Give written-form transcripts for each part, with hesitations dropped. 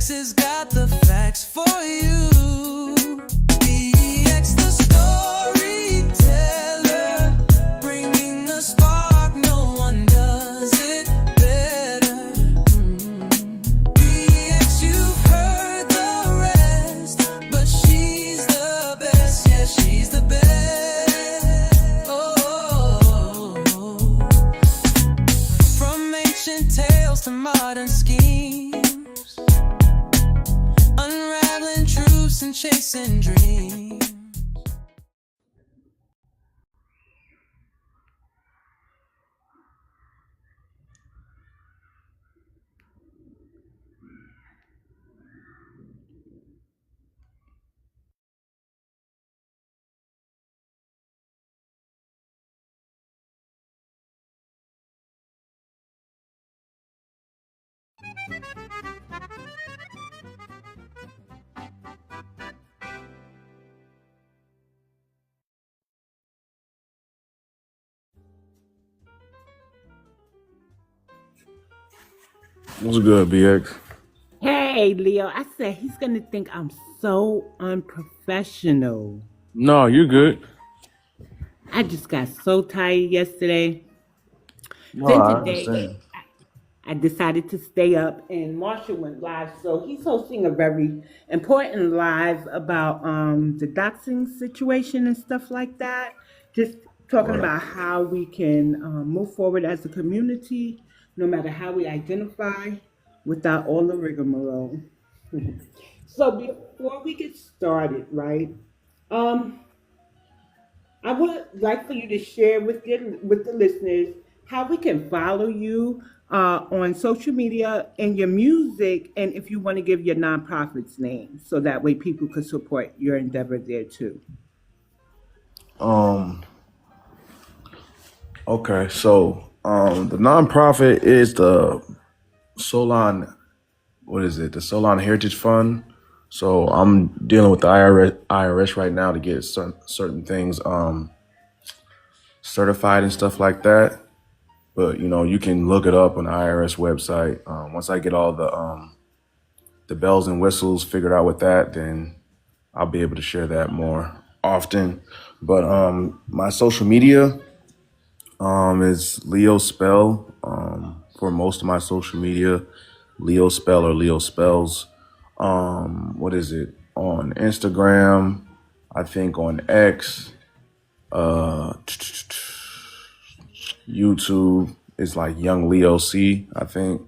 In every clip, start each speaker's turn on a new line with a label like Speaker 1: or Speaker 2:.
Speaker 1: has got the facts for you. EX the storyteller, bringing the spark, no one does it better. EX, you've heard the rest, but she's the best, yeah, she's the best. Oh, from ancient tales to modern schemes, unraveling truths and chasing dreams.
Speaker 2: What's good, BX?
Speaker 3: Hey, Leo, I said he's going to think I'm so unprofessional.
Speaker 2: No, you're good.
Speaker 3: I just got so tired yesterday.
Speaker 2: No,
Speaker 3: Then
Speaker 2: I
Speaker 3: today,
Speaker 2: understand.
Speaker 3: I decided to stay up, and Marshall went live. So he's hosting a very important live about the doxing situation and stuff like that. Just talking
Speaker 2: Right.
Speaker 3: about how we can move forward as a community, no matter how we identify, without all the rigmarole. So before we get started, right? Um, I would like for you to share with the listeners how we can follow you on social media and your music, and if you want to give your nonprofit's name, so that way people could support your endeavor there too.
Speaker 2: Um. Okay. So, the nonprofit is the Solon. What is it? The Solon Heritage Fund. So I'm dealing with the IRS right now to get certain things certified and stuff like that. But you can look it up on the IRS website. Once I get all the bells and whistles figured out with that, then I'll be able to share that more often. But my social media is Leo Spell. For most of my social media, Leo Spell or Leo Spells. What is it? On Instagram, I think on X, uh, YouTube is like Young Leo C, I think.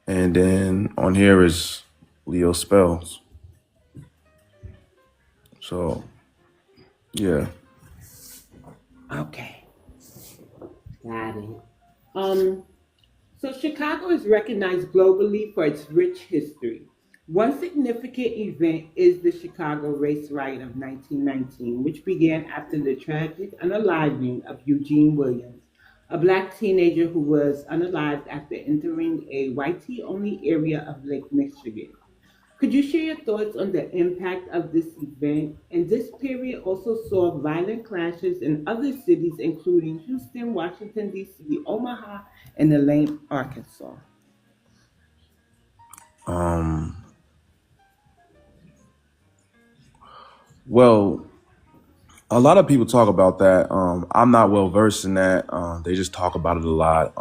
Speaker 2: And then on here is Leo Spells. So yeah.
Speaker 3: Okay, got it. Um, so Chicago is recognized globally for its rich history. One significant event is the Chicago Race Riot of 1919, which began after the tragic unaliving of Eugene Williams, a black teenager who was unalived after entering a whitey-only area of Lake Michigan. Could you share your thoughts on the impact of this event? And this period also saw violent clashes in other cities, including Houston, Washington, D.C., Omaha, and Elaine, Arkansas.
Speaker 2: Um, well, a lot of people talk about that. I'm not well versed in that. They just talk about it a lot.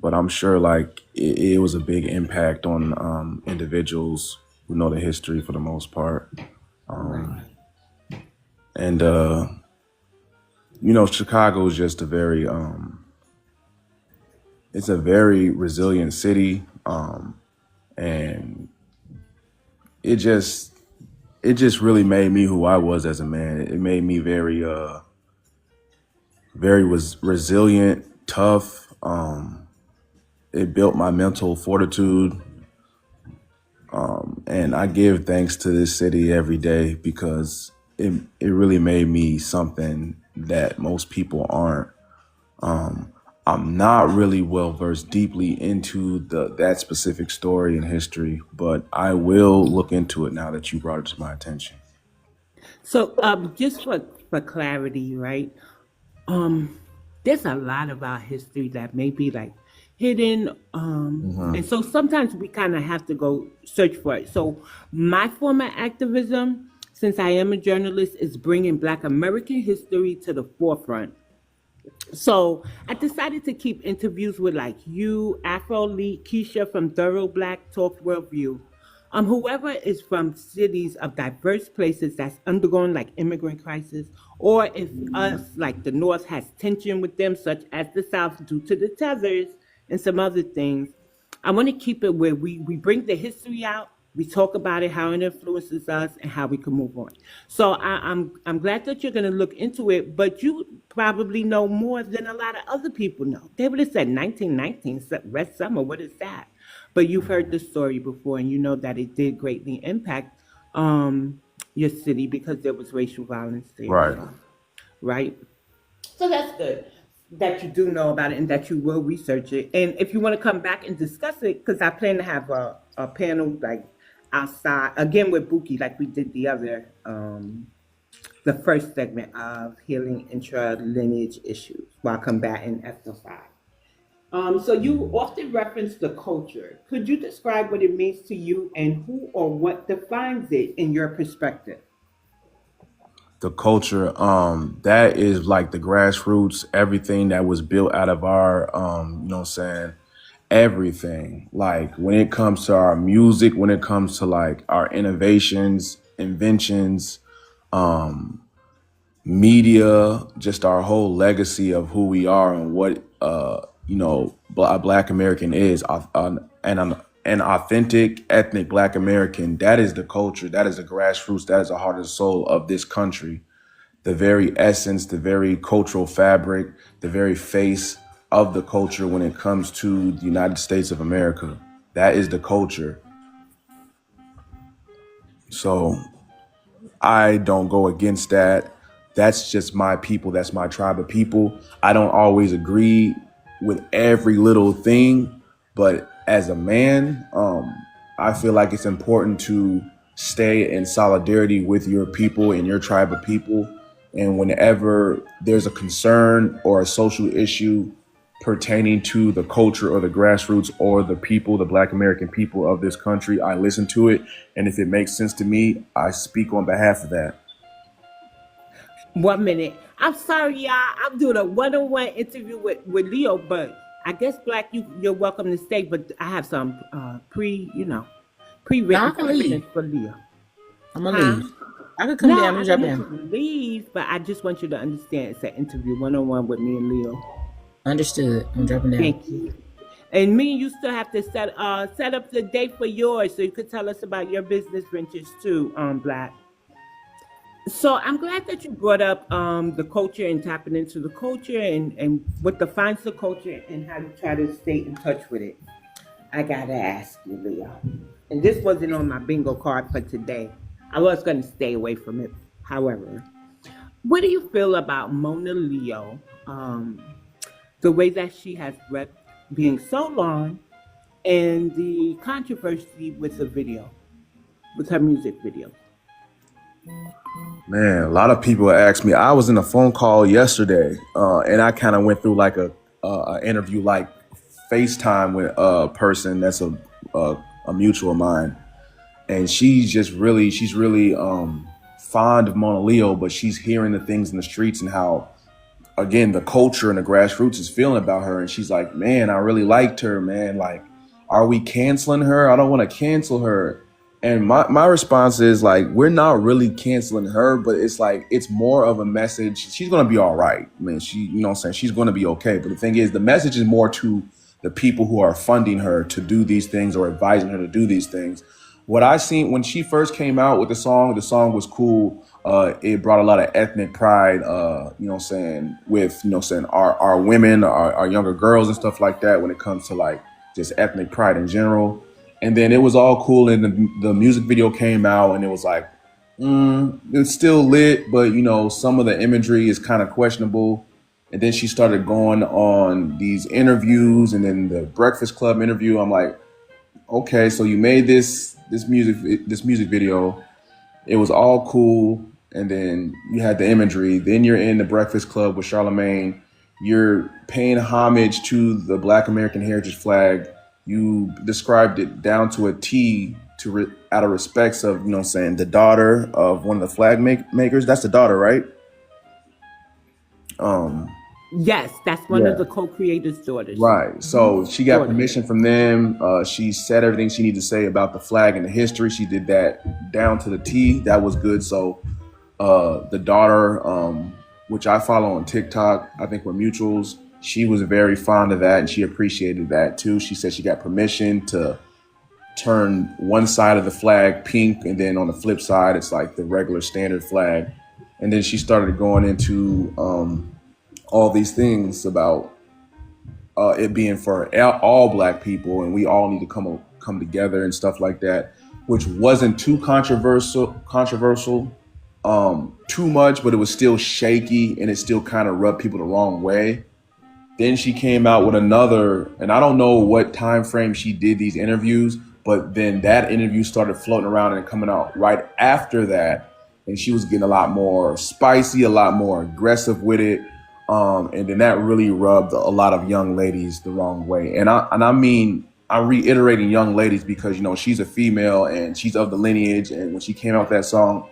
Speaker 2: But I'm sure like it was a big impact on individuals who know the history for the most part. Um,
Speaker 3: Right.
Speaker 2: and Chicago is just it's a very resilient city. And it just it just really made me who I was as a man. It made me very was resilient, tough. It built my mental fortitude, and I give thanks to this city every day because it really made me something that most people aren't. Um, I'm not really well versed deeply into that specific story and history, but I will look into it now that you brought it to my attention.
Speaker 3: So, just for clarity, right? Um, there's a lot of our history that may be like hidden. And so sometimes we kind of have to go search for it. So my form of activism, since I am a journalist, is bringing Black American history to the forefront. So I decided to keep interviews with like you, Afro Lee, Keisha from Thorough Black Talk Worldview. Whoever is from cities of diverse places that's undergoing like immigrant crisis, or if us like the North has tension with them, such as the South due to the tethers and some other things. I want to keep it where we bring the history out, we talk about it, how it influences us, and how we can move on. So I'm glad that you're going to look into it, but you probably know more than a lot of other people know. They would have said 1919 Red Summer. What is that? But you've heard the story before, and you know that it did greatly impact your city because there was racial violence there.
Speaker 2: Right.
Speaker 3: Right. So that's good that you do know about it and that you will research it. And if you want to come back and discuss it, because I plan to have a panel like outside again with Buki, like we did the first segment of healing intra lineage issues while combating ethnocide. So you often reference the culture. Could you describe what it means to you and who or what defines it in your perspective?
Speaker 2: The culture, that is like the grassroots, everything that was built out of our, you know what I'm saying, everything. Like when it comes to our music, when it comes to like our innovations, inventions, media, just our whole legacy of who we are and what, you know, Black American is, an authentic ethnic Black American. That is the culture. That is the grassroots. That is the heart and soul of this country. The very essence, the very cultural fabric, the very face of the culture when it comes to the United States of America. That is the culture. So I don't go against that. That's just my people. That's my tribe of people. I don't always agree with every little thing, but as a man, I feel like it's important to stay in solidarity with your people and your tribe of people. And whenever there's a concern or a social issue pertaining to the culture or the grassroots or the people, the Black American people of this country, I listen to it. And if it makes sense to me, I speak on behalf of that.
Speaker 3: 1 minute. I'm sorry, y'all. I'm doing a one-on-one interview with Leo, but I guess Black, you're welcome to stay. But I have some pre-written questions for Leo.
Speaker 4: I'm gonna leave. I could come down and jump in.
Speaker 3: Leave, but I just want you to understand it's an interview one-on-one with me and Leo.
Speaker 4: Understood. I'm dropping down.
Speaker 3: Thank you. And me and you still have to set up the date for yours so you could tell us about your business ventures too, Black. So I'm glad that you brought up the culture and tapping into the culture and what defines the culture and how you try to stay in touch with it. I gotta ask you, Leo. And this wasn't on my bingo card for today. I was gonna stay away from it. However, what do you feel about Monaleo? The way that she has repped being so long and the controversy with the video, with her music video.
Speaker 2: Man, a lot of people ask me. I was in a phone call yesterday, and I kind of went through like a interview, like FaceTime with a person that's a mutual of mine, and she's really fond of Monaleo, but she's hearing the things in the streets and how, again, the culture and the grassroots is feeling about her, and she's like, man, I really liked her, man. Like, are we canceling her? I don't want to cancel her. And my response is like, we're not really canceling her, but it's like, it's more of a message. She's going to be all right. I mean, you know what I'm saying? She's going to be okay. But the thing is, the message is more to the people who are funding her to do these things or advising her to do these things. What I seen when she first came out with the song was cool. It brought a lot of ethnic pride, you know what I'm saying, with, you know what I'm saying, our women, our younger girls and stuff like that when it comes to like just ethnic pride in general. And then it was all cool, and the music video came out, and it was like, it's still lit, but you know, some of the imagery is kind of questionable. And then she started going on these interviews, and then the Breakfast Club interview. I'm like, okay, so you made this music video. It was all cool, and then you had the imagery. Then you're in the Breakfast Club with Charlemagne. you're paying homage to the Black American heritage flag. You described it down to a T out of respects of, saying the daughter of one of the flag makers. That's the daughter, right?
Speaker 3: Yes, that's one of the co-creators' daughters.
Speaker 2: Right. So she got permission from them. She said everything she needed to say about the flag and the history. She did that down to the T. That was good. So the daughter, which I follow on TikTok, I think we're mutuals. She was very fond of that, and she appreciated that too. She said she got permission to turn one side of the flag pink, and then on the flip side, it's like the regular standard flag. And then she started going into all these things about it being for all Black people, and we all need to come together and stuff like that, which wasn't too controversial, too much, but it was still shaky, and it still kind of rubbed people the wrong way. Then she came out with another, and I don't know what time frame she did these interviews, but then that interview started floating around and coming out right after that, and she was getting a lot more spicy, a lot more aggressive with it. And then that really rubbed a lot of young ladies the wrong way. And I mean, I'm reiterating young ladies because, she's a female and she's of the lineage. And when she came out with that song,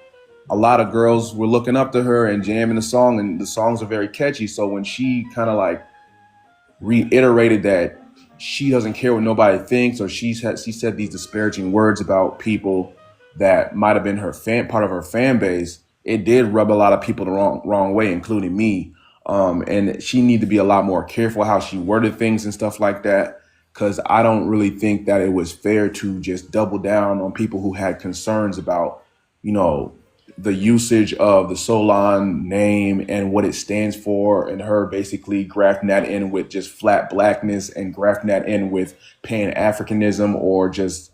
Speaker 2: a lot of girls were looking up to her and jamming the song, and the songs are very catchy. So when she kind of like reiterated that she doesn't care what nobody thinks, or she said these disparaging words about people that might have been part of her fan base, it did rub a lot of people the wrong way, including me. And she needed to be a lot more careful how she worded things and stuff like that, because I don't really think that it was fair to just double down on people who had concerns about, the usage of the Solon name and what it stands for, and her basically grafting that in with just flat Blackness and grafting that in with Pan-Africanism or just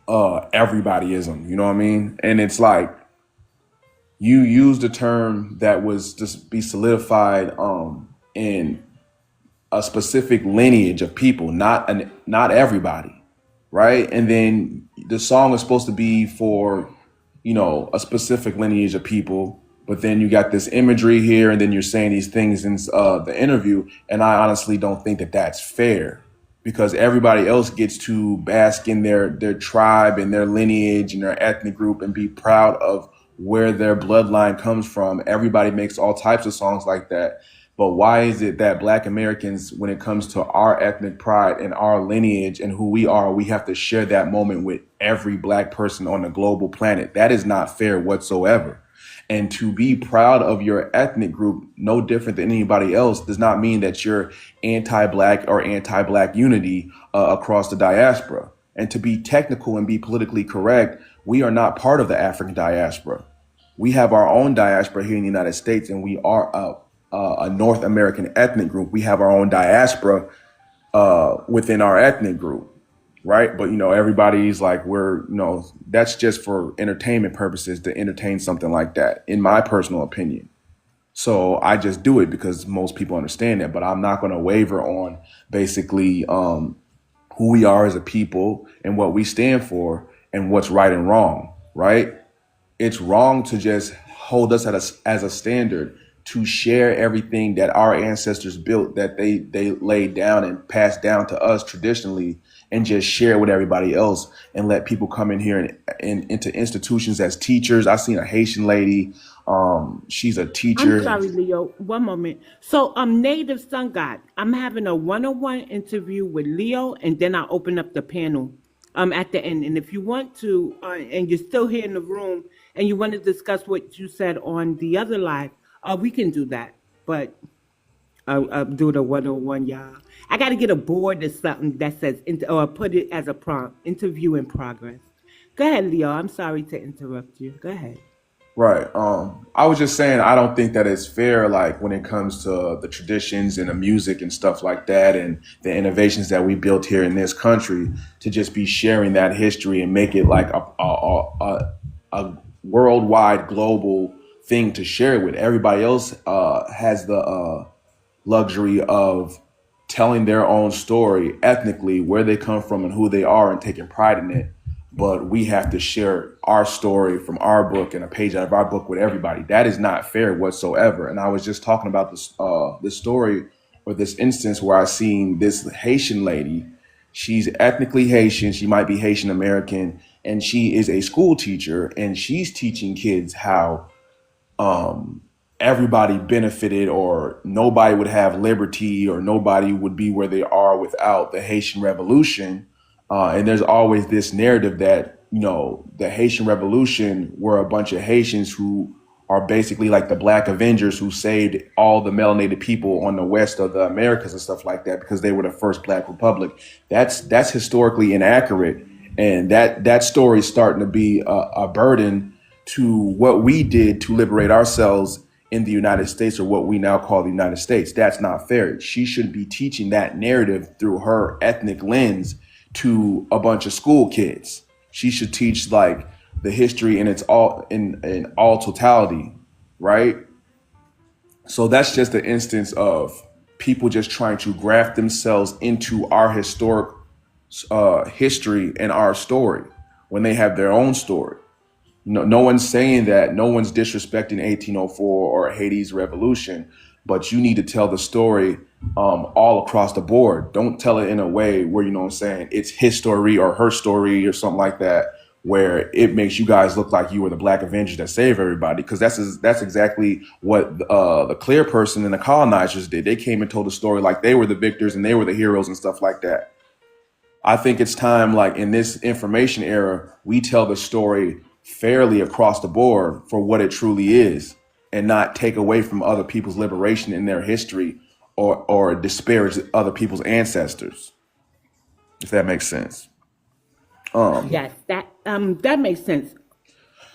Speaker 2: everybodyism, you know what I mean? And it's like, you used a term that was just be solidified in a specific lineage of people, not everybody, right? And then the song is supposed to be for, a specific lineage of people, but then you got this imagery here, and then you're saying these things in the interview, and I honestly don't think that that's fair, because everybody else gets to bask in their tribe and their lineage and their ethnic group and be proud of where their bloodline comes from. Everybody makes all types of songs like that. But why is it that Black Americans, when it comes to our ethnic pride and our lineage and who we are, we have to share that moment with every Black person on the global planet? That is not fair whatsoever. And to be proud of your ethnic group, no different than anybody else, does not mean that you're anti-Black or anti-Black unity across the diaspora. And to be technical and be politically correct, we are not part of the African diaspora. We have our own diaspora here in the United States, and we are a North American ethnic group. We have our own diaspora within our ethnic group, right? But, everybody's like, that's just for entertainment purposes, to entertain something like that, in my personal opinion. So I just do it because most people understand that, but I'm not going to waver on basically who we are as a people and what we stand for and what's right and wrong, right? It's wrong to just hold us as a standard, to share everything that our ancestors built, that they laid down and passed down to us traditionally, and just share with everybody else, and let people come in here and into institutions as teachers. I've seen a Haitian lady. She's a teacher.
Speaker 3: I'm sorry, Leo. One moment. So, Native Sun God, I'm having a one-on-one interview with Leo, and then I'll open up the panel at the end. And if you want to, and you're still here in the room, and you want to discuss what you said on the other live, we can do that. But I'll do the one-on-one, y'all. I got to get a board or something that says, or put it as a prompt, interview in progress. Go ahead, Leo. I'm sorry to interrupt you. Go ahead.
Speaker 2: Right. I was just saying, I don't think that it's fair, like when it comes to the traditions and the music and stuff like that, and the innovations that we built here in this country, to just be sharing that history and make it like a worldwide, global thing to share with. Everybody else has the luxury of telling their own story ethnically, where they come from and who they are, and taking pride in it. but we have to share our story from our book and a page out of our book with everybody. That is not fair whatsoever. And I was just talking about this story or this instance where I seen this Haitian lady. She's ethnically Haitian. She might be Haitian American, and she is a school teacher, and she's teaching kids how everybody benefited, or nobody would have liberty, or nobody would be where they are without the Haitian Revolution. And there's always this narrative that, the Haitian Revolution were a bunch of Haitians who are basically like the Black Avengers who saved all the melanated people on the west of the Americas and stuff like that because they were the first Black republic. That's historically inaccurate. And that story is starting to be a burden to what we did to liberate ourselves in the United States, or what we now call the United States. That's not fair. She should be teaching that narrative through her ethnic lens to a bunch of school kids. She should teach like the history in all totality, right? So that's just an instance of people just trying to graft themselves into our historic history and our story when they have their own story. No one's saying that. No one's disrespecting 1804 or Haiti's revolution, but you need to tell the story all across the board. Don't tell it in a way where, it's his story or her story or something like that, where it makes you guys look like you were the Black Avengers that saved everybody. Because that's exactly what the clear person and the colonizers did. They came and told a story like they were the victors and they were the heroes and stuff like that. I think it's time, like in this information era, we tell the story fairly across the board for what it truly is, and not take away from other people's liberation in their history, or disparage other people's ancestors, if that makes sense.
Speaker 3: Yes, that makes sense.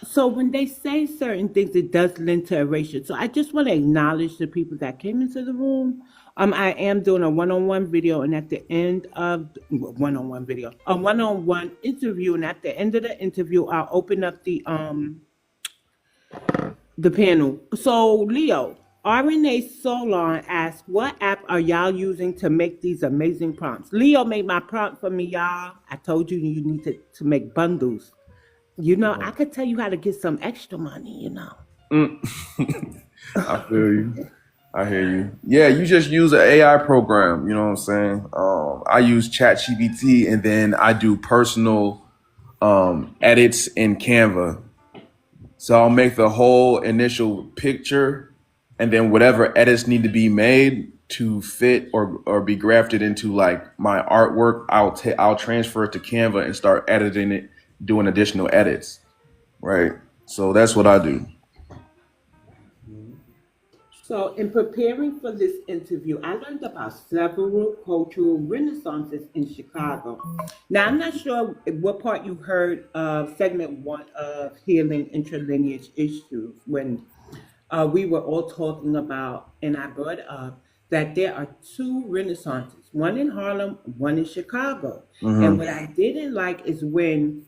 Speaker 3: So when they say certain things, it does lend to erasure. So I just want to acknowledge the people that came into the room. I am doing a one-on-one video, and at the end of a one-on-one interview, and at the end of the interview, I'll open up the panel. So Leo, RNA Solon asked, "What app are y'all using to make these amazing prompts?" Leo made my prompt for me, y'all. I told you need to make bundles. I could tell you how to get some extra money.
Speaker 2: I feel you. I hear you. Yeah, you just use an AI program. You know what I'm saying? I use ChatGPT, and then I do personal edits in Canva. So I'll make the whole initial picture, and then whatever edits need to be made to fit or be grafted into like my artwork, I'll transfer it to Canva and start editing it, doing additional edits. Right. So that's what I do.
Speaker 3: So, in preparing for this interview, I learned about several cultural renaissances in Chicago. Now, I'm not sure what part you heard of segment 1 of Healing Intra Lineage Issues, when we were all talking about, and I brought up that there are 2 renaissances, one in Harlem, one in Chicago. And what I didn't like is when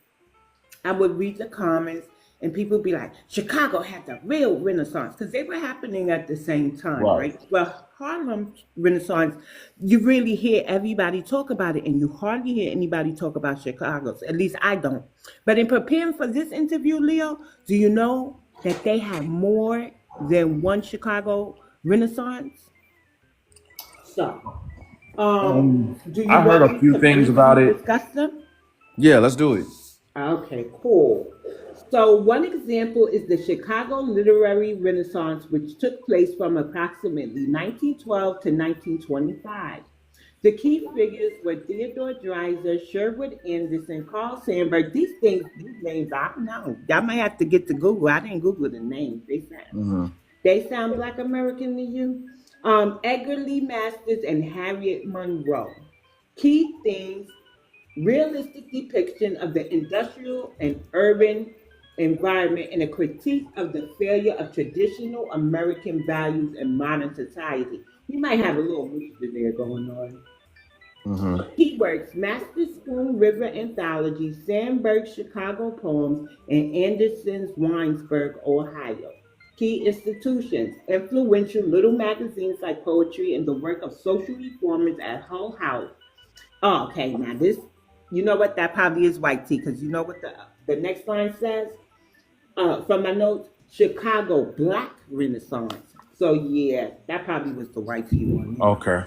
Speaker 3: I would read the comments and people be like, Chicago had the real Renaissance, because they were happening at the same time, right? Well, Harlem Renaissance, you really hear everybody talk about it, and you hardly hear anybody talk about Chicago's. At least I don't. But in preparing for this interview, Leo, do you know that they have more than one Chicago Renaissance? So, do you
Speaker 2: I heard
Speaker 3: want
Speaker 2: a
Speaker 3: me
Speaker 2: few
Speaker 3: to
Speaker 2: things
Speaker 3: briefly
Speaker 2: about it.
Speaker 3: discuss them?
Speaker 2: Yeah, let's do it.
Speaker 3: Okay, cool. So one example is the Chicago Literary Renaissance, which took place from approximately 1912 to 1925. The key figures were Theodore Dreiser, Sherwood Anderson, Carl Sandburg. These names, I don't know. Y'all might have to get to Google. I didn't Google the names. They sound Black American to you? Edgar Lee Masters and Harriet Monroe. Key themes: realistic depiction of the industrial and urban environment, and a critique of the failure of traditional American values in modern society. We might have a little mixture there going on. Keywords: Master Spoon River Anthology, Sandburg Chicago Poems, and Anderson's Winesburg, Ohio. Key institutions: influential little magazines like Poetry and the work of social reformers at Hull House. Oh, okay, now this You know what? That probably is white tea because you know what the next line says? From my notes, Chicago Black Renaissance. So yeah, that probably was the white tea one.
Speaker 2: Okay,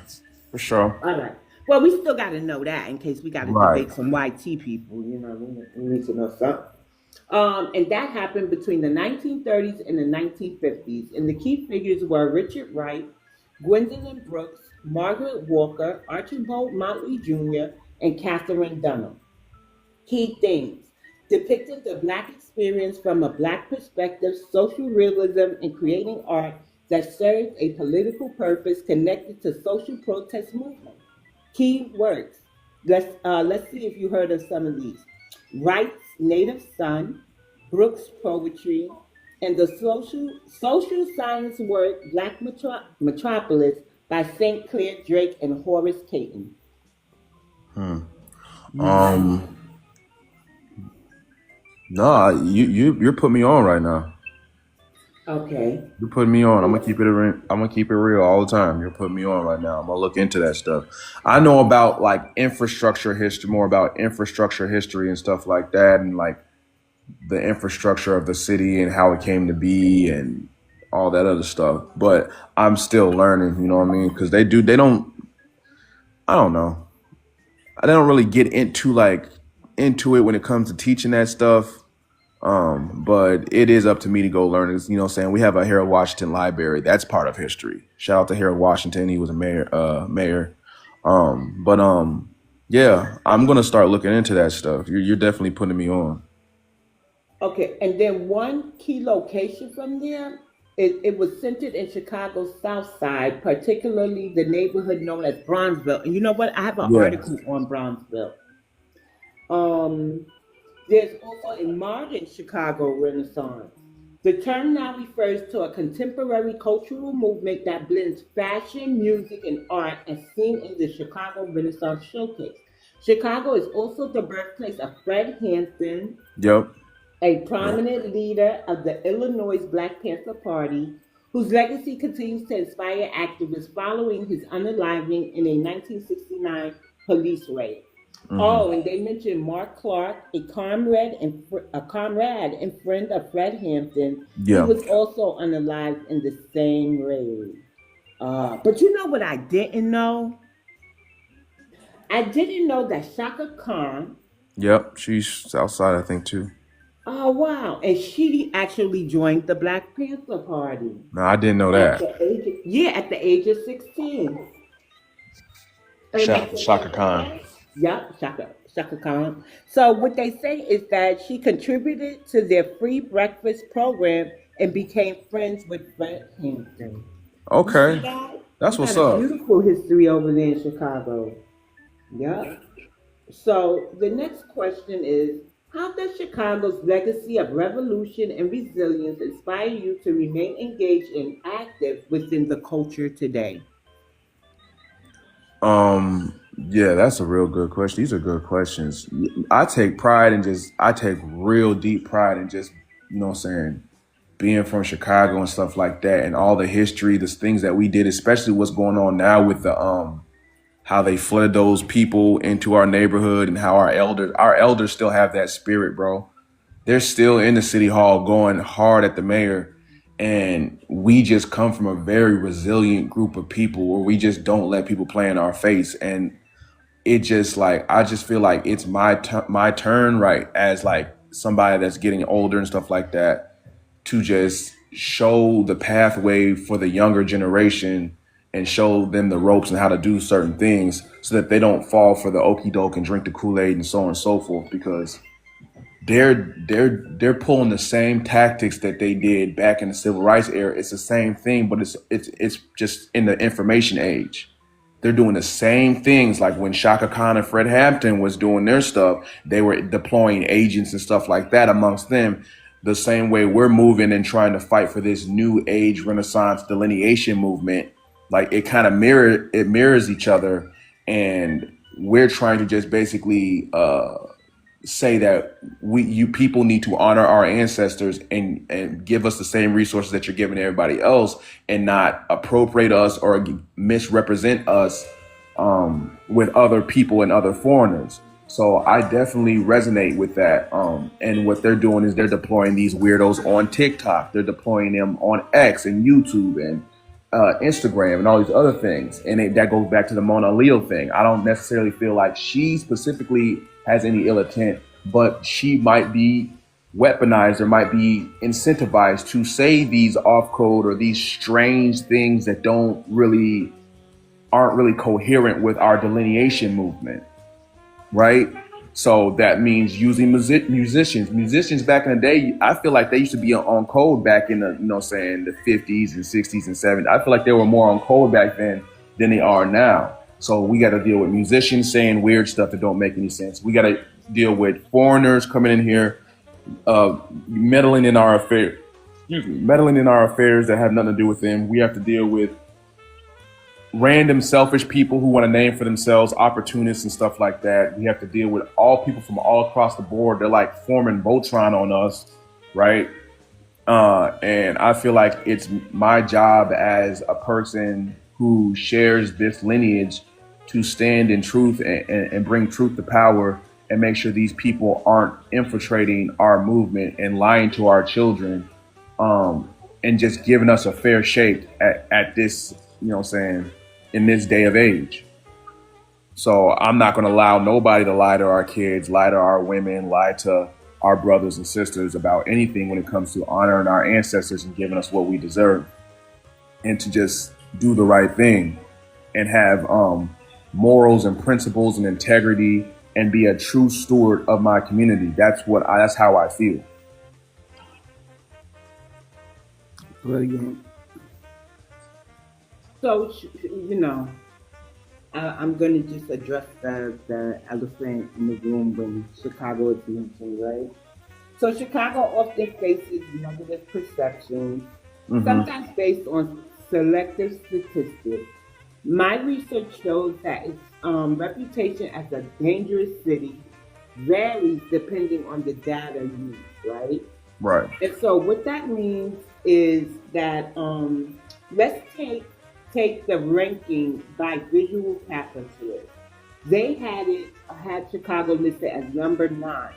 Speaker 2: for sure.
Speaker 3: All right. Well, we still got to know that in case we got to
Speaker 2: Right.
Speaker 3: debate some white tea people. You know, we need to know something. And that happened between the 1930s and the 1950s. And the key figures were Richard Wright, Gwendolyn Brooks, Margaret Walker, Archibald Motley Jr., and Catherine Dunham. Key themes depicting the Black experience from a Black perspective, social realism, and creating art that served a political purpose connected to social protest movement. Key works. Let's see if you heard of some of these. Wright's Native Son, Brooks' poetry, and the social science work Black Metropolis by St. Clair Drake and Horace Cayton.
Speaker 2: Um, nah, you're putting me on right now.
Speaker 3: Okay.
Speaker 2: You're putting me on. I'm gonna keep it. I'm gonna keep it real all the time. You're putting me on right now. I'm gonna look into that stuff. I know about like infrastructure history, more about infrastructure history and stuff like that, and like the infrastructure of the city and how it came to be and all that other stuff. But I'm still learning. You know what I mean? Because they don't. I don't know. I don't really get into it when it comes to teaching that stuff. But it is up to me to go learn it. You know what I'm saying? We have a Harold Washington library. That's part of history. Shout out to Harold Washington. He was a mayor. Yeah, I'm going to start looking into that stuff. You're definitely putting me on.
Speaker 3: Okay, and then one key location from there, it was centered in Chicago's South Side, particularly the neighborhood known as Bronzeville. And you know what? I have an
Speaker 2: Yeah.
Speaker 3: article on Bronzeville. Um, there's also a modern Chicago Renaissance. The term now refers to a contemporary cultural movement that blends fashion, music, and art as seen in the Chicago Renaissance Showcase. Chicago is also the birthplace of Fred Hampton,
Speaker 2: Yep.
Speaker 3: a prominent leader of the Illinois Black Panther Party, whose legacy continues to inspire activists following his unaliving in a 1969 police raid. Oh, and they mentioned Mark Clark, a comrade and friend of Fred Hampton. He
Speaker 2: Yeah.
Speaker 3: was also unalived in the same raid. But you know what I didn't know? I didn't know that Shaka Khan.
Speaker 2: Yep. She's Southside, I think, too.
Speaker 3: Oh wow! And she actually joined the Black Panther Party
Speaker 2: No, I didn't know
Speaker 3: at
Speaker 2: that.
Speaker 3: at the age of 16. And
Speaker 2: Shaka Khan.
Speaker 3: yeah, Shaka Khan. So what they say is that she contributed to their free breakfast program and became friends with Fred Hampton. You see
Speaker 2: Okay.
Speaker 3: that?
Speaker 2: That's
Speaker 3: We
Speaker 2: what's
Speaker 3: got a
Speaker 2: up.
Speaker 3: beautiful history over there in Chicago. Yeah. So the next question is, how does Chicago's legacy of revolution and resilience inspire you to remain engaged and active within the culture today?
Speaker 2: Yeah, that's a real good question. These are good questions. I take real deep pride in just, you know what I'm saying, being from Chicago and stuff like that and all the history, the things that we did, especially what's going on now with the how they flooded those people into our neighborhood and how our elders still have that spirit, bro. They're still in the city hall going hard at the mayor. And we just come from a very resilient group of people where we just don't let people play in our face. And it just like, I just feel like it's my turn, right, as like somebody that's getting older and stuff like that, to just show the pathway for the younger generation and show them the ropes and how to do certain things so that they don't fall for the okie doke and drink the Kool-Aid and so on and so forth, because they're pulling the same tactics that they did back in the civil rights era. It's the same thing, but it's just in the information age. They're doing the same things like when Shaka Khan and Fred Hampton was doing their stuff. They were deploying agents and stuff like that amongst them. The same way we're moving and trying to fight for this new age Renaissance delineation movement. Like it kind of mirrors each other, and we're trying to just basically say that you people need to honor our ancestors and give us the same resources that you're giving everybody else, and not appropriate us or misrepresent us with other people and other foreigners. So I definitely resonate with that. And what they're doing is they're deploying these weirdos on TikTok. They're deploying them on X and YouTube and Instagram and all these other things. And that goes back to the Monaleo thing. I don't necessarily feel like she specifically has any ill intent, but she might be weaponized or might be incentivized to say these off code or these strange things that aren't really coherent with our delineation movement, right? So that means using musicians back in the day. I feel like they used to be on code back in the, the 50s and 60s and 70s. I feel like they were more on code back then than they are now. So we got to deal with musicians saying weird stuff that don't make any sense. We got to deal with foreigners coming in here, meddling in our affairs that have nothing to do with them. We have to deal with random selfish people who want to name for themselves opportunists and stuff like that. We have to deal with all people from all across the board. They're like forming Voltron on us, right? And I feel like it's my job as a person who shares this lineage to stand in truth and bring truth to power and make sure these people aren't infiltrating our movement and lying to our children, and just giving us a fair shake at this, in this day of age. So I'm not going to allow nobody to lie to our kids, lie to our women, lie to our brothers and sisters about anything when it comes to honoring our ancestors and giving us what we deserve, and to just do the right thing and have morals and principles and integrity and be a true steward of my community. That's how I feel.
Speaker 3: Brilliant. So, I'm going to just address the elephant in the room when Chicago is mentioned, right? So Chicago often faces negative perceptions, sometimes based on selective statistics. My research shows that its reputation as a dangerous city varies depending on the data used, right?
Speaker 2: Right.
Speaker 3: And so what that means is that let's take the ranking by visual capitalists. They had Chicago listed as number 9,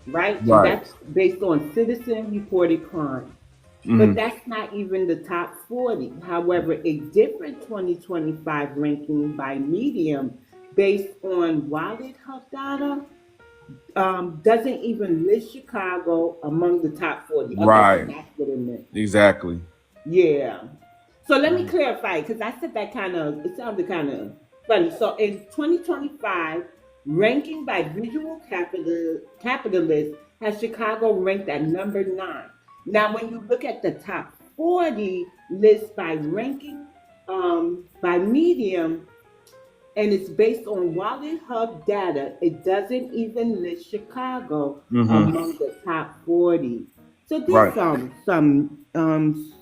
Speaker 3: right? And
Speaker 2: Right.
Speaker 3: that's based on citizen reported crime. But that's not even the top 40. However, a different 2025 ranking by Medium based on Wallet Hub data doesn't even list Chicago among the top 40. Okay,
Speaker 2: Right.
Speaker 3: so that's what it meant.
Speaker 2: Exactly.
Speaker 3: Yeah. So let me clarify, because I said it sounded kind of funny. So in 2025, ranking by visual capitalists has Chicago ranked at number 9. Now, when you look at the top 40 list by ranking by Medium, and it's based on Wallet Hub data, it doesn't even list Chicago among the top 40. So there's
Speaker 2: Right.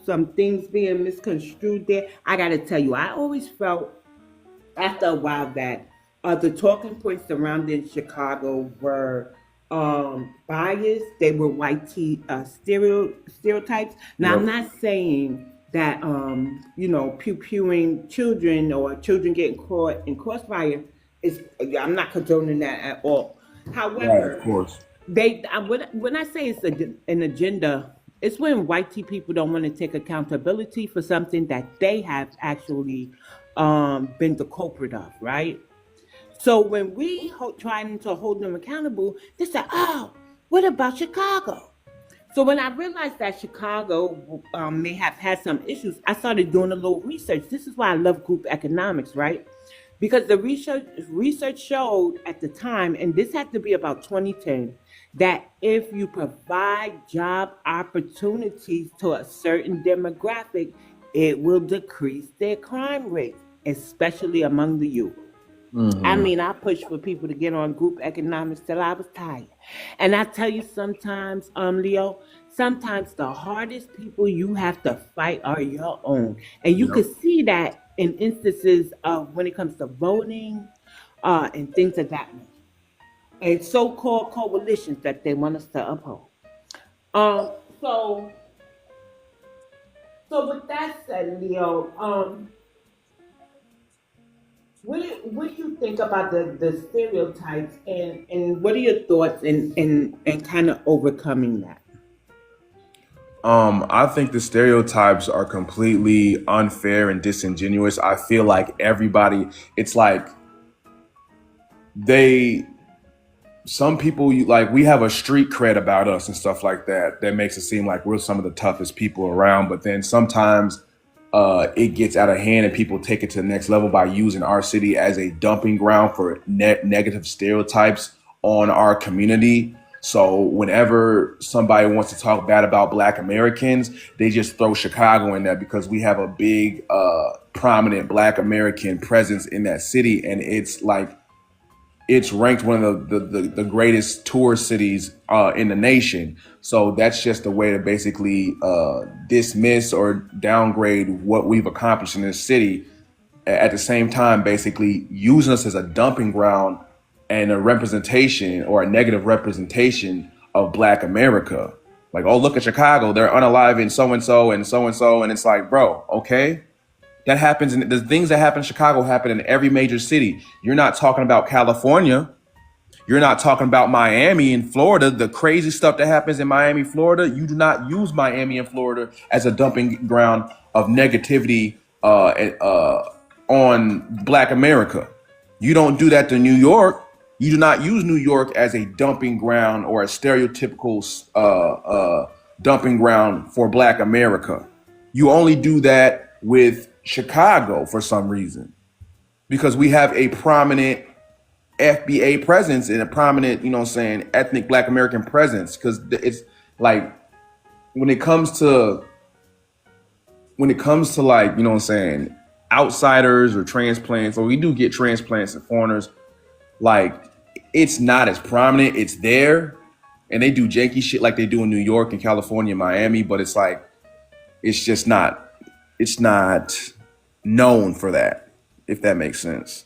Speaker 3: some things being misconstrued there. I gotta tell you, I always felt after a while that the talking points surrounding Chicago were biased. They were stereotypes. Now, I'm
Speaker 2: Yep.
Speaker 3: not saying that pew-pewing children or children getting caught in crossfire is. I'm not condoning that at all.
Speaker 2: Right. Of
Speaker 3: However,
Speaker 2: course.
Speaker 3: when I say it's an agenda, it's when white people don't want to take accountability for something that they have actually been the culprit of, right? So when we trying to hold them accountable, they say, "Oh, what about Chicago?" So when I realized that Chicago may have had some issues, I started doing a little research. This is why I love group economics, right? Because the research showed at the time, and this had to be about 2010, that if you provide job opportunities to a certain demographic, it will decrease their crime rate, especially among the youth. I mean, I pushed for people to get on group economics till I was tired. And I tell you sometimes, Leo, sometimes the hardest people you have to fight are your own. And you can
Speaker 2: Yep.
Speaker 3: see that in instances of when it comes to voting and things of that nature. And so-called coalitions that they want us to uphold. Um, so so with that said, Leo, What do you think about the stereotypes, and what are your thoughts in kind of overcoming that?
Speaker 2: I think the stereotypes are completely unfair and disingenuous. I feel like everybody, it's like they, some people, like, we have a street cred about us and stuff like that that makes it seem like we're some of the toughest people around. But then sometimes it gets out of hand and people take it to the next level by using our city as a dumping ground for negative stereotypes on our community. So whenever somebody wants to talk bad about Black Americans, they just throw Chicago in there because we have a big, prominent Black American presence in that city. And it's like, it's ranked one of the greatest tourist cities in the nation. So that's just a way to basically dismiss or downgrade what we've accomplished in this city. At the same time, basically using us as a dumping ground and a representation or a negative representation of Black America. Like, oh, look at Chicago, they're unaliving so and so and so and so. And it's like, bro, okay. That happens, and the things that happen in Chicago happen in every major city. You're not talking about California. You're not talking about Miami and Florida, the crazy stuff that happens in Miami, Florida. You do not use Miami and Florida as a dumping ground of negativity on Black America. You don't do that to New York. You do not use New York as a dumping ground or a stereotypical dumping ground for Black America. You only do that with Chicago for some reason, because we have a prominent FBA presence and a prominent, ethnic Black American presence. Because it's like when it comes to like, outsiders or transplants, or we do get transplants and foreigners, like, it's not as prominent. It's there, and they do janky shit like they do in New York and California and Miami, but it's like, it's not known for that, if that makes sense.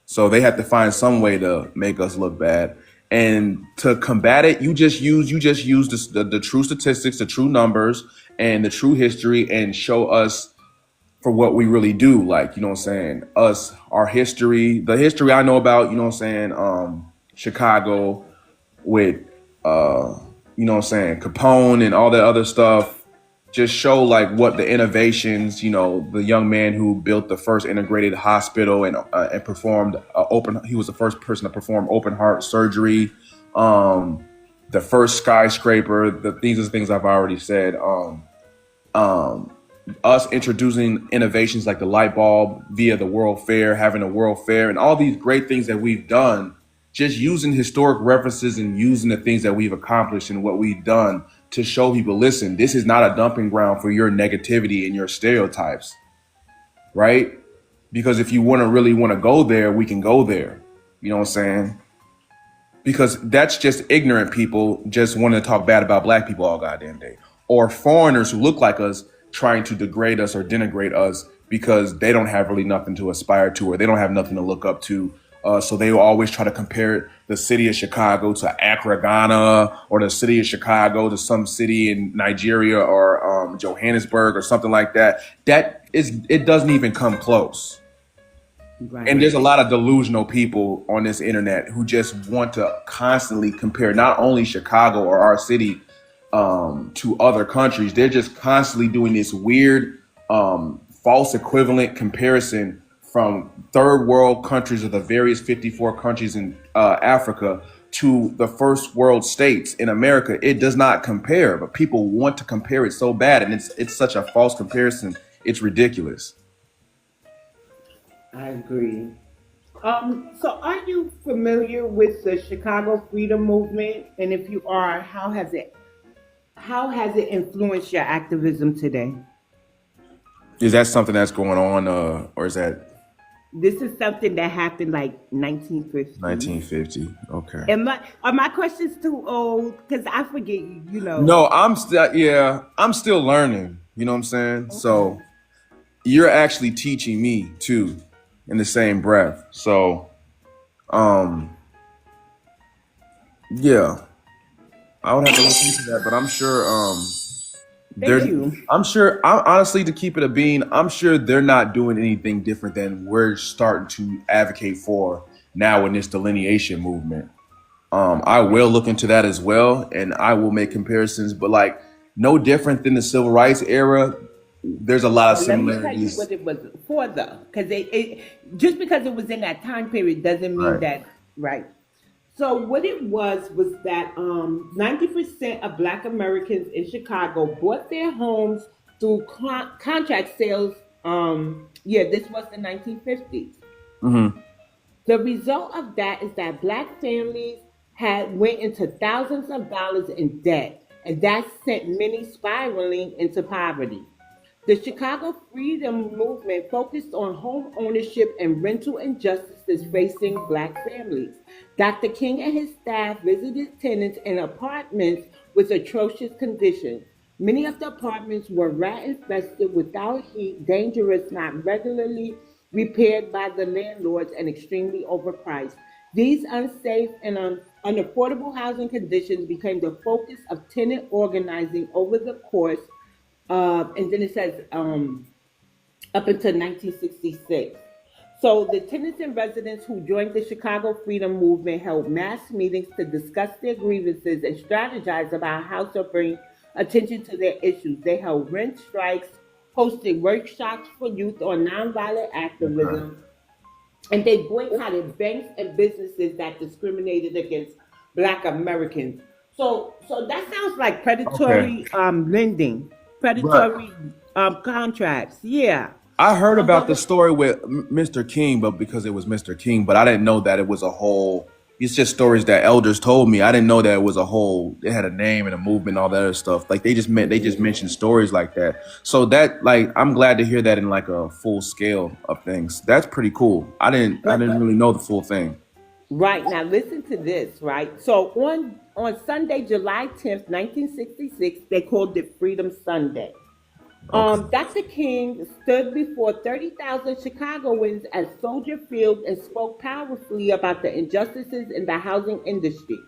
Speaker 2: So they have to find some way to make us look bad. And to combat it, you just use the true statistics, the true numbers, and the true history, and show us for what we really do. Like, us, our history, the history I know about, Chicago with, Capone and all that other stuff. Just show like what the innovations, the young man who built the first integrated hospital and performed he was the first person to perform open heart surgery, the first skyscraper. These are the things I've already said. Us introducing innovations like the light bulb via the World Fair, having a World Fair, and all these great things that we've done, just using historic references and using the things that we've accomplished and what we've done to show people, listen, this is not a dumping ground for your negativity and your stereotypes, right? Because if you really want to go there, we can go there. You know what I'm saying? Because that's just ignorant people just wanting to talk bad about Black people all goddamn day. Or foreigners who look like us trying to degrade us or denigrate us because they don't have really nothing to aspire to, or they don't have nothing to look up to. So they will always try to compare the city of Chicago to Accra, Ghana, or the city of Chicago to some city in Nigeria or Johannesburg or something like that. It doesn't even come close. Right. And there's a lot of delusional people on this internet who just want to constantly compare not only Chicago or our city to other countries. They're just constantly doing this weird false equivalent comparison from third world countries or the various 54 countries in Africa to the first world states in America. It does not compare, but people want to compare it so bad. And it's such a false comparison. It's ridiculous.
Speaker 3: I agree. So are you familiar with the Chicago Freedom Movement? And if you are, how has it influenced your activism today?
Speaker 2: Is that something that's going on, or is that?
Speaker 3: This is something that happened like 1950.
Speaker 2: 1950. Okay.
Speaker 3: Are my questions too old? Because I forget,
Speaker 2: No, I'm still learning. You know what I'm saying? Okay. So you're actually teaching me too, in the same breath. So, yeah, I would have to look into that, but I'm sure,
Speaker 3: Thank
Speaker 2: There's,
Speaker 3: you.
Speaker 2: I'm sure, I'm honestly, to keep it a bean, I'm sure they're not doing anything different than we're starting to advocate for now in this delineation movement. I will look into that as well, and I will make comparisons, but like no different than the civil rights era. There's a lot of
Speaker 3: Well, let me tell you
Speaker 2: similarities.
Speaker 3: what it was for, though, because just because it was in that time period doesn't mean
Speaker 2: Right.
Speaker 3: that, right? So what it was that 90% of Black Americans in Chicago bought their homes through contract sales. Yeah, this was the 1950s.
Speaker 2: Hmm.
Speaker 3: The result of that is that Black families had went into thousands of dollars in debt, and that sent many spiraling into poverty. The Chicago Freedom Movement focused on home ownership and rental injustices facing Black families. Dr. King and his staff visited tenants in apartments with atrocious conditions. Many of the apartments were rat infested, without heat, dangerous, not regularly repaired by the landlords, and extremely overpriced. These unsafe and unaffordable housing conditions became the focus of tenant organizing over the course, and then it says up until 1966. So the tenants and residents who joined the Chicago Freedom Movement held mass meetings to discuss their grievances and strategize about how to bring attention to their issues. They held rent strikes, hosted workshops for youth on nonviolent
Speaker 2: Okay.
Speaker 3: activism, and they boycotted banks and businesses that discriminated against Black Americans. So that sounds like
Speaker 2: Okay.
Speaker 3: predatory lending,
Speaker 2: But
Speaker 3: predatory contracts. Yeah.
Speaker 2: I heard about
Speaker 3: But
Speaker 2: the story with Mr. King, but because it was Mr. King, but I didn't know that it was a whole. It's just stories that elders told me. I didn't know that it was a whole. It had a name and a movement, and all that other stuff. Like they just mentioned stories like that. So that like I'm glad to hear that in like a full scale of things. That's pretty cool. I didn't really know the full thing.
Speaker 3: right now, listen to this. Right. So on Sunday, July 10th, 1966, they called it Freedom Sunday.
Speaker 2: Okay.
Speaker 3: Dr. King stood before 30,000 Chicagoans at Soldier Field and spoke powerfully about the injustices in the housing industry.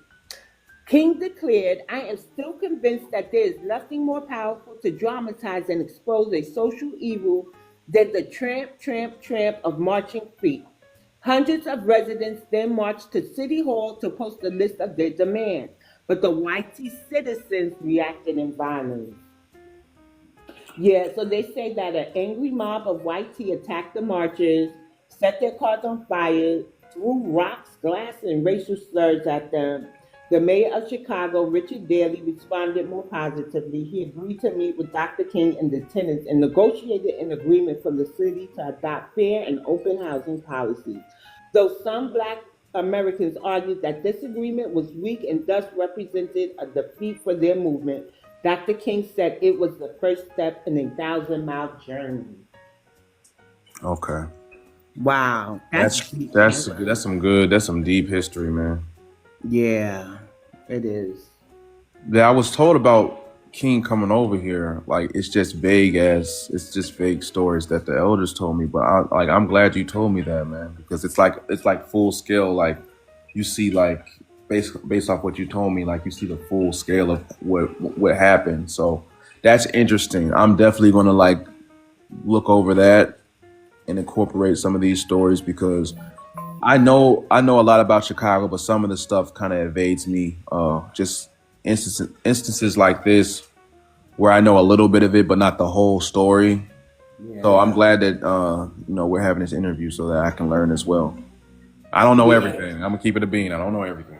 Speaker 3: King declared, I am still convinced that there is nothing more powerful to dramatize and expose a social evil than the tramp, tramp, tramp of marching feet. Hundreds of residents then marched to City Hall to post a list of their demands, but the white citizens reacted in violence. Yeah, so they say that an angry mob of white tea attacked the marchers, set their cars on fire, threw rocks, glass, and racial slurs at them. The mayor of Chicago, Richard Daley, responded more positively. He agreed to meet with Dr. King and the tenants and negotiated an agreement for the city to adopt fair and open housing policies. Though some Black Americans argued that this agreement was weak and thus represented a defeat for their movement, Dr. King said it was the first step in a 1,000-mile journey.
Speaker 2: Okay.
Speaker 3: Wow, that's
Speaker 2: That's
Speaker 3: deep,
Speaker 2: that's
Speaker 3: right?
Speaker 2: that's some good. That's some deep history, man.
Speaker 3: Yeah, it is.
Speaker 2: Yeah, I was told about King coming over here. Like it's just vague stories that the elders told me. But I'm glad you told me that, man, because it's like full scale. Like you see, like based off what you told me, like you see the full scale of what happened. So that's interesting. I'm definitely gonna like look over that and incorporate some of these stories because I know a lot about Chicago, but some of the stuff kind of evades me. Just instances like this where I know a little bit of it, but not the whole story. So I'm
Speaker 3: Yeah,
Speaker 2: glad that we're having this interview so that I can learn as well. I don't know
Speaker 3: yeah.
Speaker 2: everything. I'm gonna keep it a bean. I don't know everything.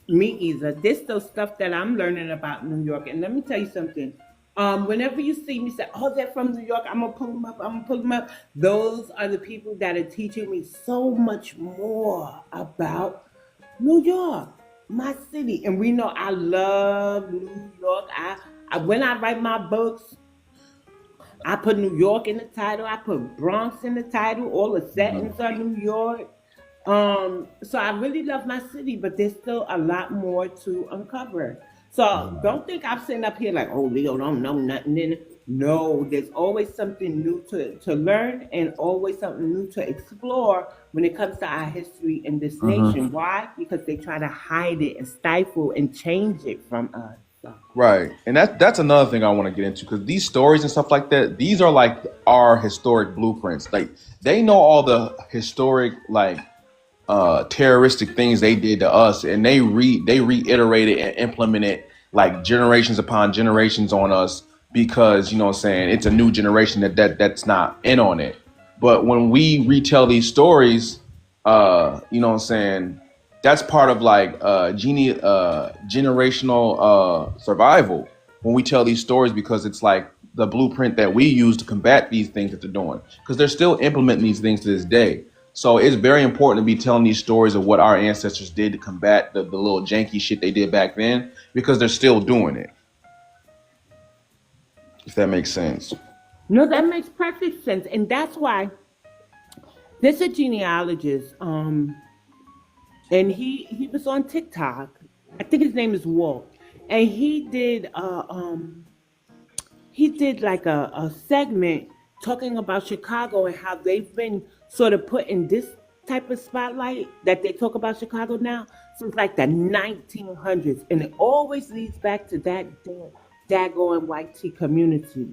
Speaker 3: Me either. This the stuff that I'm learning about New York. And let me tell you something. Whenever you see me say, "Oh, they're from New York," I'm gonna pull them up. I'm gonna pull them up. Those are the people that are teaching me so much more about New York, my city. And we know I love New York. I when I write my books, I put New York in the title. I put Bronx in the title. All the settings are New York. So I really love my city, but there's still a lot more to uncover. So don't think I'm sitting up here like, oh, Leo don't know nothing. No, there's always something new to learn and always something new to explore when it comes to our history in this
Speaker 2: Hmm.
Speaker 3: nation. Why? Because they try to hide it and stifle and change it from us.
Speaker 2: Right. And that's another thing I want to get into, because these stories and stuff like that, these are like our historic blueprints. Like, they know all the historic, like, terroristic things they did to us, and they reiterated and implemented like generations upon generations on us, because, you know what I'm saying, it's a new generation that's not in on it. But when we retell these stories, you know what I'm saying, that's part of like generational survival when we tell these stories, because it's like the blueprint that we use to combat these things that they're doing, because they're still implementing these things to this day. So it's very important to be telling these stories of what our ancestors did to combat the little janky shit they did back then, because they're still doing it. If that makes sense.
Speaker 3: No, that makes perfect sense. And that's why there's a genealogist, and he was on TikTok. I think his name is Walt. And he did like a segment talking about Chicago and how they've been sort of put in this type of spotlight that they talk about Chicago now since like the 1900s. And it always leads back to that daggone white tea community.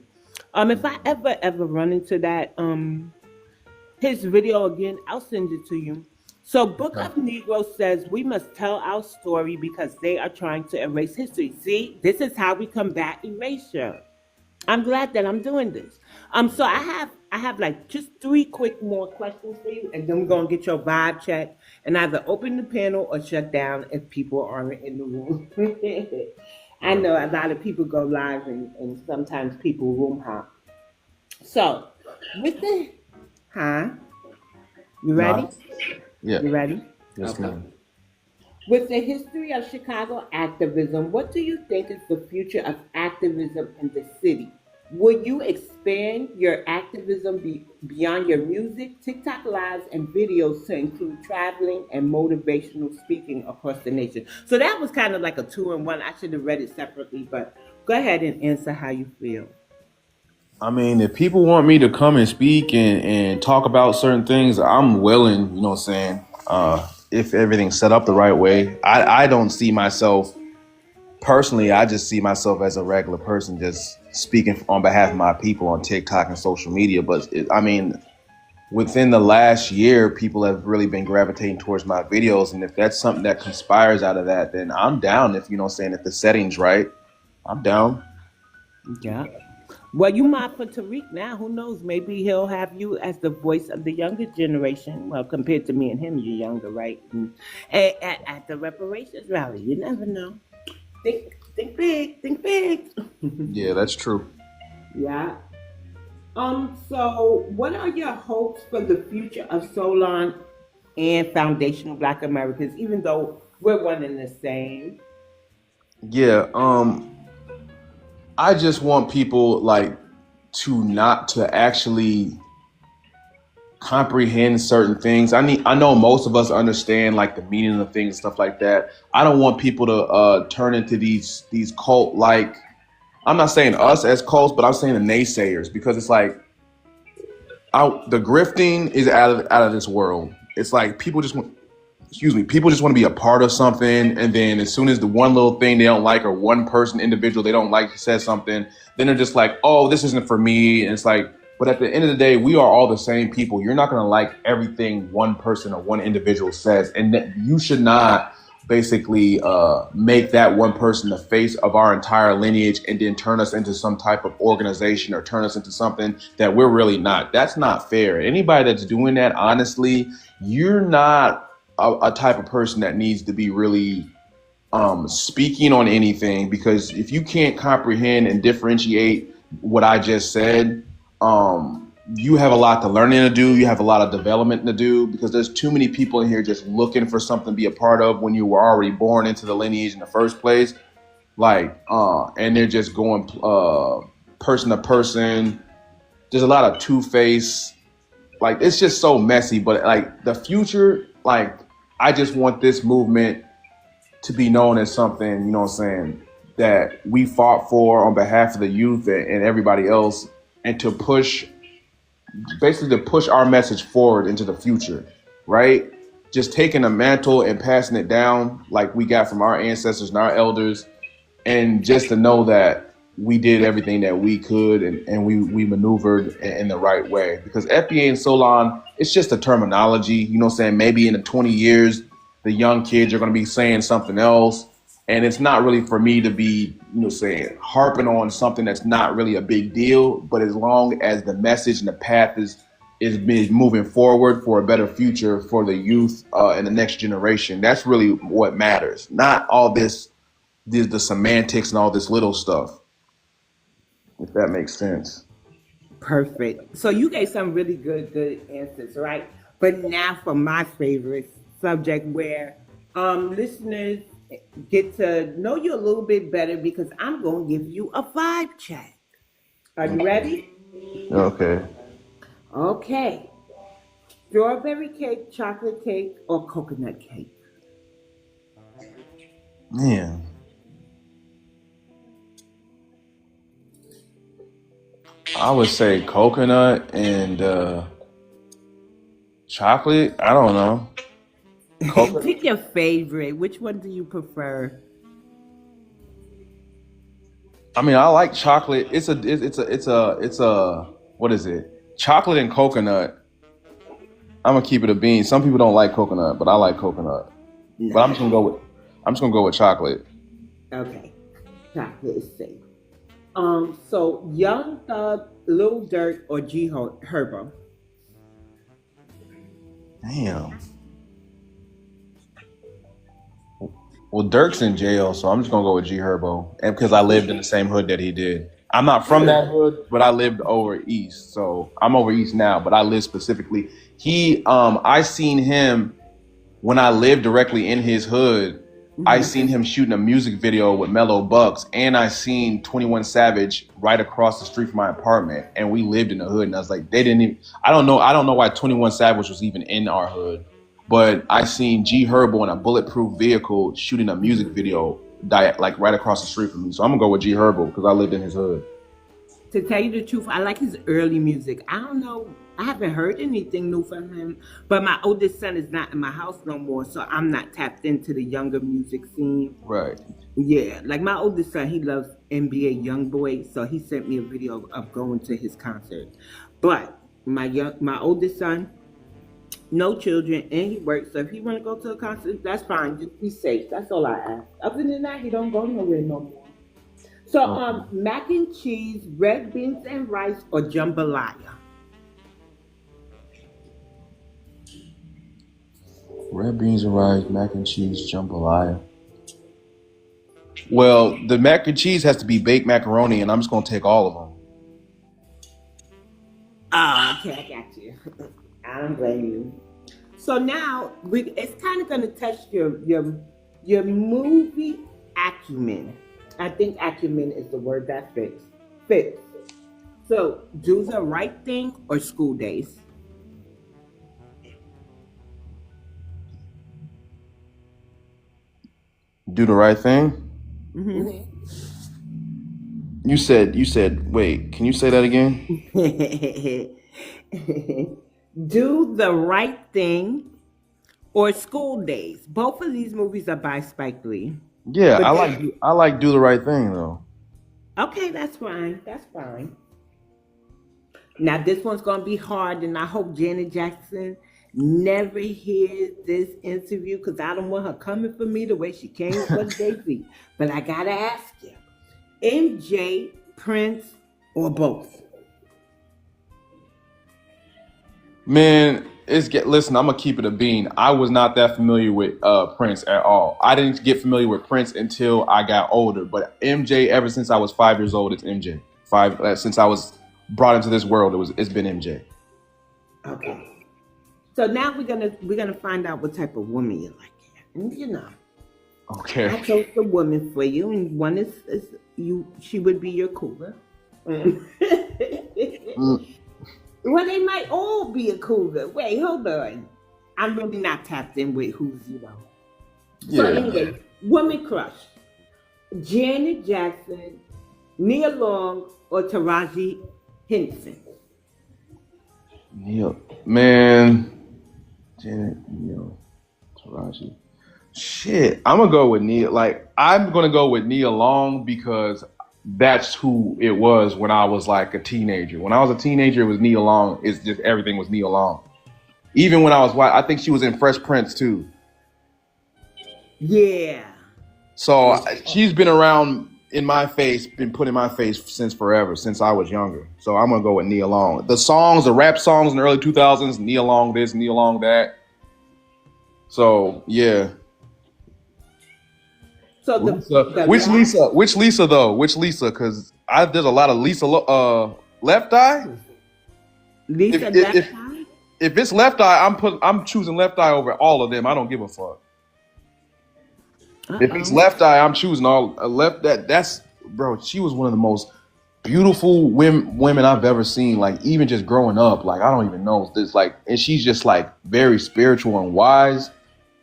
Speaker 3: If I ever run into that his video again, I'll send it to you. So Book of Negroes says we must tell our story because they are trying to erase history. See, this is how we combat erasure. I'm glad that I'm doing this. So I have like just 3 quick more questions for you, and then we're gonna get your vibe check and either open the panel or shut down if people aren't in the room. I know a lot of people go live and sometimes people room hop. So with the you ready?
Speaker 2: Yeah.
Speaker 3: You ready?
Speaker 2: Yes,
Speaker 3: Okay.
Speaker 2: ma'am.
Speaker 3: With the history of Chicago activism, what do you think is the future of activism in the city? Will you expand your activism beyond your music, TikTok lives, and videos to include traveling and motivational speaking across the nation? So that was kind of like a 2-in-1. I should have read it separately, but go ahead and answer how you feel.
Speaker 2: I mean, if people want me to come and speak and talk about certain things, I'm willing, you know what I'm saying? If everything's set up the right way. I don't see myself personally, I just see myself as a regular person just speaking on behalf of my people on TikTok and social media. But I mean, within the last year, people have really been gravitating towards my videos. And if that's something that conspires out of that, then I'm down. If, you know what I'm saying, if the setting's right, I'm down.
Speaker 3: Yeah. Well, you might for Tariq now. Who knows? Maybe he'll have you as the voice of the younger generation. Well, compared to me and him, you're younger, right? And at the reparations rally, you never know. Think big, think big.
Speaker 2: Yeah, that's true.
Speaker 3: Yeah. So what are your hopes for the future of Solon and foundational Black Americans, even though we're one and the same?
Speaker 2: Yeah, I just want people like to actually comprehend certain things. I know most of us understand like the meaning of things and stuff like that. I don't want people to turn into these cult like, I'm not saying us as cults, but I'm saying the naysayers, because it's like the grifting is out of this world. It's like people just want to be a part of something, and then as soon as the one little thing they don't like, or one person individual they don't like says something, then they're just like, oh, this isn't for me. And it's like, but at the end of the day, we are all the same people. You're not going to like everything one person or one individual says, and you should not basically make that one person the face of our entire lineage and then turn us into some type of organization or turn us into something that we're really not. That's not fair. Anybody that's doing that, honestly, you're not a type of person that needs to be really speaking on anything, because if you can't comprehend and differentiate what I just said, you have a lot to learn and to do. You have a lot of development to do, because there's too many people in here just looking for something to be a part of when you were already born into the lineage in the first place. Like, and they're just going person to person. There's a lot of two-face. Like, it's just so messy. But like the future, like, I just want this movement to be known as something, you know what I'm saying, that we fought for on behalf of the youth and everybody else, and to push our message forward into the future, right? Just taking a mantle and passing it down like we got from our ancestors and our elders, and just to know that we did everything that we could and we maneuvered in the right way. Because FBA and Solon, it's just a terminology. You know what I'm saying? Maybe in the 20 years, the young kids are going to be saying something else. And it's not really for me to be, saying harping on something that's not really a big deal. But as long as the message and the path is moving forward for a better future for the youth and the next generation, that's really what matters. Not all this, the semantics and all this little stuff, if that makes sense.
Speaker 3: Perfect. So you gave some really good answers, right? But now for my favorite subject, where listeners get to know you a little bit better, because I'm going to give you a vibe check. Are you ready?
Speaker 2: Okay.
Speaker 3: Okay. Strawberry cake, chocolate cake, or coconut cake?
Speaker 2: Man. I would say coconut and chocolate. I don't know.
Speaker 3: Pick your favorite. Which one do you prefer?
Speaker 2: I mean, I like chocolate. It's a what is it? Chocolate and coconut. I'm gonna keep it a bean. Some people don't like coconut, but I like coconut.
Speaker 3: No.
Speaker 2: But I'm just gonna go with chocolate.
Speaker 3: Okay. Chocolate is safe. So Young Thug, Lil Durk, or G Herbo?
Speaker 2: Damn. Well, Dirk's in jail, so I'm just gonna go with G Herbo, and because I lived in the same hood that he did. I'm not from that hood, but I lived over east, so I'm over east now. But I live specifically. I seen him when I lived directly in his hood. Mm-hmm. I seen him shooting a music video with Mellow Bucks, and I seen 21 Savage right across the street from my apartment, and we lived in the hood. And I was like, they didn't even. I don't know why 21 Savage was even in our hood. But I seen G Herbo in a bulletproof vehicle shooting a music video like right across the street from me. So I'm gonna go with G Herbo because I lived in his hood.
Speaker 3: To tell you the truth, I like his early music. I don't know, I haven't heard anything new from him, but my oldest son is not in my house no more, so I'm not tapped into the younger music scene.
Speaker 2: Right.
Speaker 3: Yeah, like my oldest son, he loves NBA YoungBoy, so he sent me a video of going to his concert. But my oldest son, no children, and he works. So if he want to go to a concert, that's fine. Just be safe. That's all I ask. Other than that, he don't go nowhere no more. So, mac and cheese, red beans and rice, or jambalaya?
Speaker 2: Red beans and rice, mac and cheese, jambalaya. Well, the mac and cheese has to be baked macaroni, and I'm just gonna take all of them.
Speaker 3: Oh, okay, I got you. I don't blame you. So now it's kind of going to test your movie acumen. I think acumen is the word that fits. So, Do the Right Thing or School Days?
Speaker 2: Do the Right Thing?
Speaker 3: Mm-hmm.
Speaker 2: You said, wait, can you say that again?
Speaker 3: Do the Right Thing or School Days. Both of these movies are by Spike Lee.
Speaker 2: Yeah, I like Do the Right Thing though.
Speaker 3: Okay, that's fine. That's fine. Now this one's gonna be hard, and I hope Janet Jackson never hears this interview because I don't want her coming for me the way she came for Jay-Z. But I gotta ask you, MJ, Prince, or both?
Speaker 2: Man, listen, I'm gonna keep it a bean. I was not that familiar with Prince at all. I didn't get familiar with Prince until I got older. But MJ, ever since I was 5 years old, it's MJ. Since I was brought into this world, it's been MJ.
Speaker 3: Okay. So now we're gonna find out what type of woman you like. And
Speaker 2: Okay.
Speaker 3: I chose the woman for you, and one is you. She would be your cougar. Well, they might all be a cougar. Wait, hold on. I'm really not tapped in with who's,
Speaker 2: Yeah.
Speaker 3: So anyway, woman crush. Janet Jackson, Nia Long, or Taraji Henson?
Speaker 2: Man, Janet, Taraji. Shit, I'm gonna go with Nia. Like, I'm gonna go with Nia Long because that's who it was when I was like a teenager. When I was a teenager, it was Nia Long. It's just everything was Nia Long. Even when I was white, I think she was in Fresh Prince too.
Speaker 3: Yeah.
Speaker 2: So she's been around in my face, been put in my face since forever, since I was younger. So I'm gonna go with Nia Long. The songs, the rap songs in the early 2000s, Nia Long this, Nia Long that. So yeah.
Speaker 3: So
Speaker 2: Which Lisa though? Which Lisa? Because there's a lot of Lisa. Left Eye.
Speaker 3: Lisa
Speaker 2: If-
Speaker 3: Left
Speaker 2: if-
Speaker 3: Eye?
Speaker 2: If it's Left Eye, I'm choosing Left Eye over all of them. I don't give a fuck. If it's Left Eye, I'm choosing all left. That's bro. She was one of the most beautiful women I've ever seen. Like even just growing up, like I don't even know this. Like, and she's just like very spiritual and wise.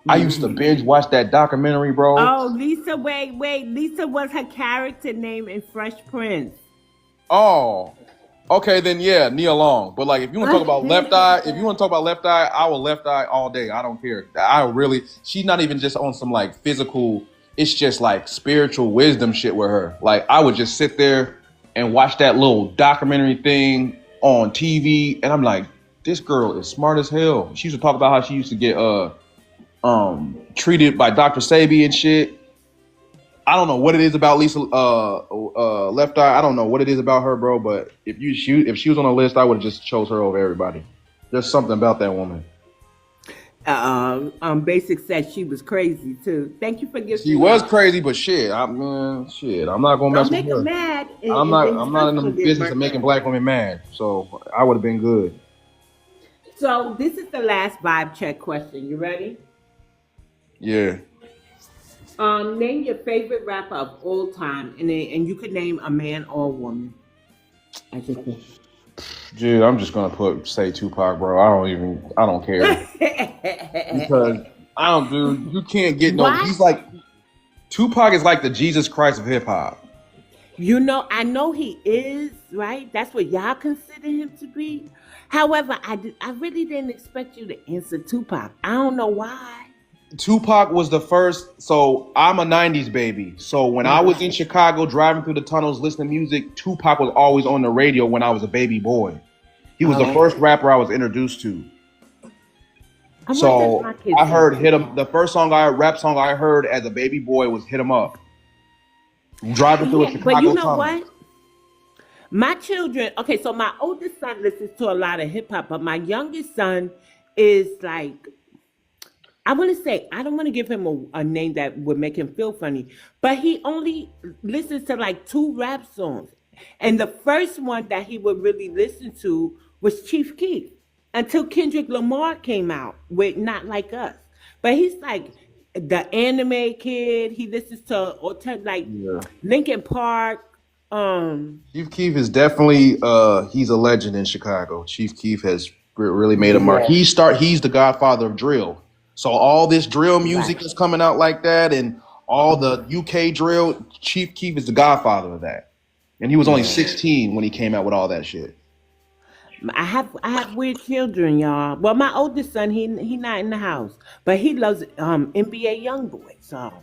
Speaker 2: I used to binge watch that documentary, bro.
Speaker 3: Oh, Lisa, wait. Lisa was her character name in Fresh Prince.
Speaker 2: Oh, okay, then yeah, Nia Long. But like, if you want to talk about Left Eye, I will Left Eye all day. I don't care. She's not even just on some like physical. It's just like spiritual wisdom shit with her. Like I would just sit there and watch that little documentary thing on TV, and I'm like, this girl is smart as hell. She used to talk about how she used to get treated by Dr. Sabi and shit. I don't know what it is about Lisa Left Eye. I don't know what it is about her, bro. But if she was on a list, I would have just chose her over everybody. There's something about that woman.
Speaker 3: Basic said she was crazy too. Thank you for giving.
Speaker 2: She was crazy, but shit, I'm not gonna mess with her.
Speaker 3: Mad.
Speaker 2: I'm not in the business of making black women mad. So I would have been good.
Speaker 3: So this is the last vibe check question. You ready?
Speaker 2: Yeah.
Speaker 3: Name your favorite rapper of all time, and you could name a man or a woman.
Speaker 2: Dude, I'm just gonna say Tupac, bro. I don't care. Because you can't get no.
Speaker 3: What?
Speaker 2: He's like Tupac is like the Jesus Christ of hip hop.
Speaker 3: You know, I know he is, right? That's what y'all consider him to be. However, I really didn't expect you to answer Tupac. I don't know why.
Speaker 2: Tupac was the first. So I'm a 90s baby. So when I was in Chicago driving through the tunnels listening to music, Tupac was always on the radio when I was a baby boy. He was the first rapper I was introduced to. So I heard Hit 'Em. The first rap song I heard as a baby boy was Hit 'Em Up. Driving through a Chicago
Speaker 3: but you know
Speaker 2: tunnel.
Speaker 3: what? My children, okay, so my oldest son listens to a lot of hip hop, but my youngest son is like, I want to say, I don't want to give him a name that would make him feel funny, but he only listens to like 2 rap songs. And the first one that he would really listen to was Chief Keef until Kendrick Lamar came out with Not Like Us. But he's like the anime kid. He listens to Linkin Park.
Speaker 2: Chief Keef is definitely he's a legend in Chicago. Chief Keef has really made a mark. He's the godfather of drill. So all this drill music is coming out like that, and all the UK drill. Chief Keef is the godfather of that, and he was only 16 when he came out with all that shit.
Speaker 3: I have weird children, y'all. Well, my oldest son, he not in the house, but he loves NBA YoungBoy. So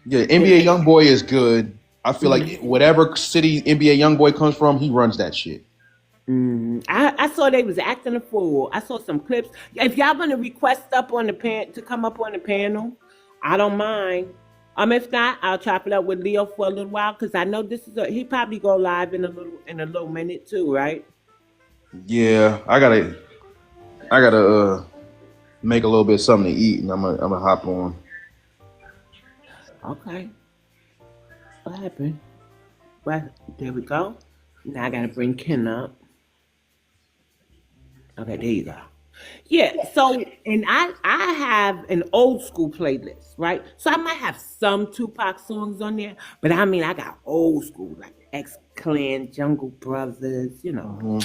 Speaker 2: yeah, NBA YoungBoy is good. I feel like whatever city NBA YoungBoy comes from, he runs that shit.
Speaker 3: I saw they was acting a fool. I saw some clips. If y'all want to request to come up on the panel, I don't mind. If not, I'll chop it up with Leo for a little while because I know he probably go live in a little minute too, right?
Speaker 2: Yeah, I gotta make a little bit of something to eat, and I'm gonna hop on.
Speaker 3: Okay. What happened? Well, there we go. Now I gotta bring Ken up. Okay, there you go. Yeah, so and I have an old school playlist, right? So I might have some Tupac songs on there, but I mean I got old school like X Clan, Jungle Brothers, you know.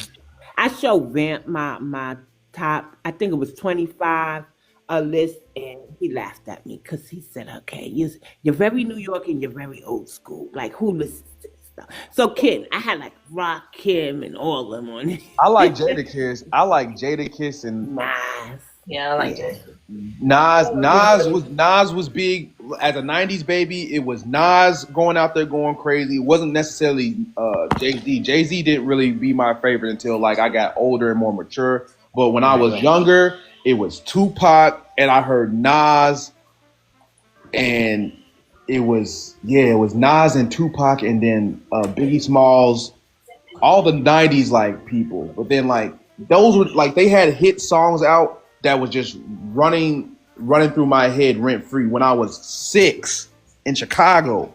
Speaker 3: I showed Vamp my top, I think it was 25 a list, and he laughed at me because he said, "Okay, you're very New York and you're very old school. Like who listens to this stuff?" So Ken, I had like Rakim and all of them on it.
Speaker 2: I like Jadakiss. I like Jadakiss and
Speaker 3: Nice.
Speaker 4: Yeah, I like that.
Speaker 5: Nas was big as a '90s baby. It was Nas going out there going crazy. It wasn't necessarily Jay-Z. Jay-Z didn't really be my favorite until like I got older and more mature. But when I was younger, it was Tupac, and I heard Nas, and it was Nas and Tupac, and then Biggie Smalls, all the '90s like people. But then like those were like they had hit songs out that was just running through my head rent free when I was 6 in Chicago.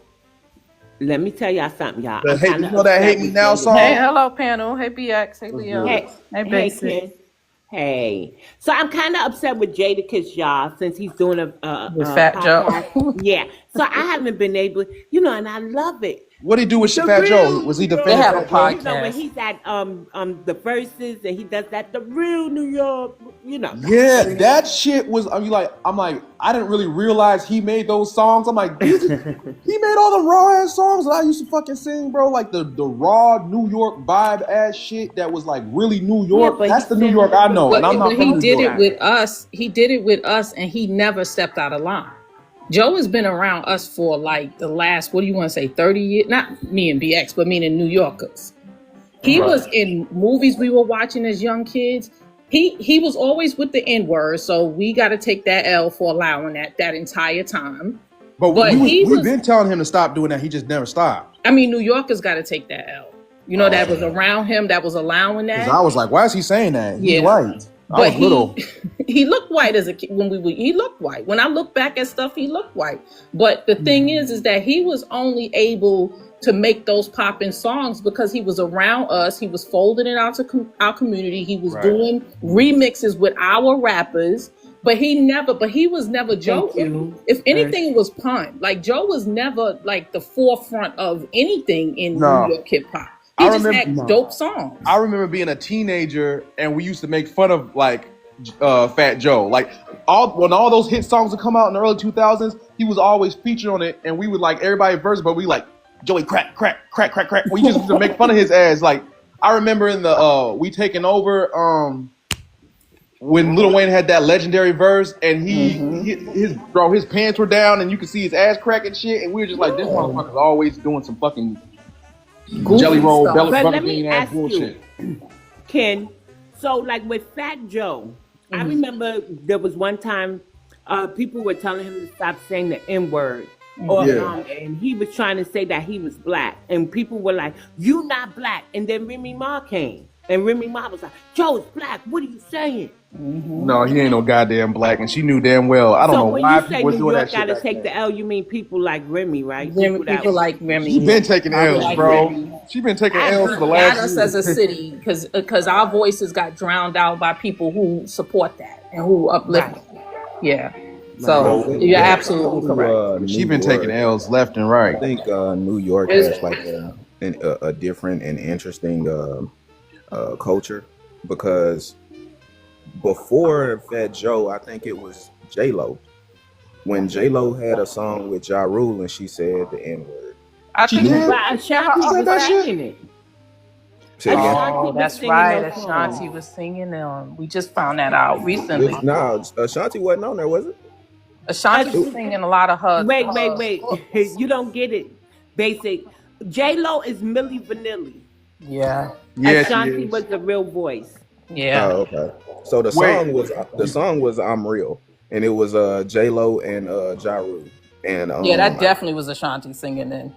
Speaker 3: Let me tell y'all something, y'all.
Speaker 5: You know that "Hate Me Now" song?
Speaker 4: Hey, hello panel. Hey BX. Hey Leo.
Speaker 3: Hey,
Speaker 4: Basic.
Speaker 3: Ken. Hey. So I'm kind of upset with Jadakiss, y'all, since he's doing a
Speaker 4: With Fat Joe.
Speaker 3: podcast. Yeah. So I haven't been able, and I love it.
Speaker 5: What did he do with Fat Joe? Was he defending?
Speaker 4: They have a
Speaker 5: Fat Joe?
Speaker 4: podcast.
Speaker 3: When he's at the verses and he does that, the real New York,
Speaker 5: Yeah, that shit was. I'm like, I didn't really realize he made those songs. I'm like, he made all the raw ass songs that I used to fucking sing, bro. Like the raw New York vibe ass shit that was like really New York.
Speaker 3: but
Speaker 5: That's
Speaker 3: he
Speaker 5: the New
Speaker 3: said-
Speaker 5: York I know, and I'm not
Speaker 4: But
Speaker 5: from
Speaker 4: he
Speaker 5: New
Speaker 4: did
Speaker 5: York.
Speaker 4: it with us. He did it with us, and he never stepped out of line. Joe has been around us for like the last, 30 years? Not me and BX, but meaning New Yorkers. He was in movies we were watching as young kids. He was always with the N-word, so we got to take that L for allowing that entire time.
Speaker 5: But
Speaker 4: he
Speaker 5: we've
Speaker 4: was-
Speaker 5: been telling him to stop doing that. He just never stopped.
Speaker 4: I mean, New Yorkers got to take that L. That was around him, that was allowing that.
Speaker 5: 'Cause I was like, why is he saying that? He's
Speaker 4: Yeah.
Speaker 5: white. I
Speaker 4: But
Speaker 5: was little.
Speaker 4: he looked white as a kid he looked white. When I look back at stuff, he looked white. But the thing is that he was only able to make those popping songs because he was around us. He was folding it out to our community. He was doing remixes with our rappers. But he was never Joe. If anything, it was pun. Like Joe was never like the forefront of anything in New York hip hop. He just had dope songs.
Speaker 5: I remember being a teenager and we used to make fun of like Fat Joe. Like when all those hit songs would come out in the early 2000s, he was always featured on it, and we would like everybody verse, but we like Joey crack crack crack crack crack. We just used to make fun of his ass. Like I remember in the We Taking Over when Lil Wayne had that legendary verse, and his pants were down, and you could see his ass crack and shit, and we were just like, this motherfucker's always doing some fucking jelly roll,
Speaker 4: stuff.
Speaker 5: belly
Speaker 3: But
Speaker 5: button
Speaker 3: let me
Speaker 5: bean ass
Speaker 3: ask
Speaker 5: bullshit.
Speaker 3: you, Ken. So, like with Fat Joe, I remember there was one time people were telling him to stop saying the N-word. And he was trying to say that he was black. And people were like, "You not black." And then Remy Ma came. And Remy Ma was like, "Joe's black. What are you saying?"
Speaker 5: No, he ain't no goddamn black, and she knew damn well. I don't know
Speaker 3: when
Speaker 5: why
Speaker 3: you say
Speaker 5: people were
Speaker 3: New
Speaker 5: doing
Speaker 3: York
Speaker 5: that shit.
Speaker 3: gotta
Speaker 5: back
Speaker 3: take
Speaker 5: then.
Speaker 3: the L, you mean people like Remy, right?
Speaker 4: People like Remy.
Speaker 5: She been taking L's,
Speaker 4: like
Speaker 5: bro.
Speaker 4: Remy.
Speaker 5: She been taking L's for the
Speaker 4: Not
Speaker 5: last
Speaker 4: us
Speaker 5: year.
Speaker 4: as a city, because our voices got drowned out by people who support that and who uplift it. Yeah. So you're absolutely correct.
Speaker 5: She been taking L's left and right.
Speaker 6: I think New York has like a different and interesting culture, because before Fat Joe, I think it was J-Lo. When J-Lo had a song with Ja Rule and she said the N-word.
Speaker 4: I think
Speaker 3: But Ashanti was singing it.
Speaker 6: Say it again.
Speaker 4: Oh,
Speaker 3: was
Speaker 4: that's
Speaker 3: singing
Speaker 4: right.
Speaker 3: those songs.
Speaker 4: Ashanti was singing them. We just found that out recently.
Speaker 6: No, Ashanti wasn't on there, was it?
Speaker 4: Ashanti was singing a lot of her.
Speaker 3: Wait. You don't get it. Basic. J-Lo is Milli Vanilli.
Speaker 4: Yeah.
Speaker 5: Yes,
Speaker 3: Ashanti was the real voice.
Speaker 4: Yeah.
Speaker 6: Oh, okay. So the song was I'm Real, and it was J-Lo and Ja Rule. And
Speaker 4: Yeah, that definitely was Ashanti singing then.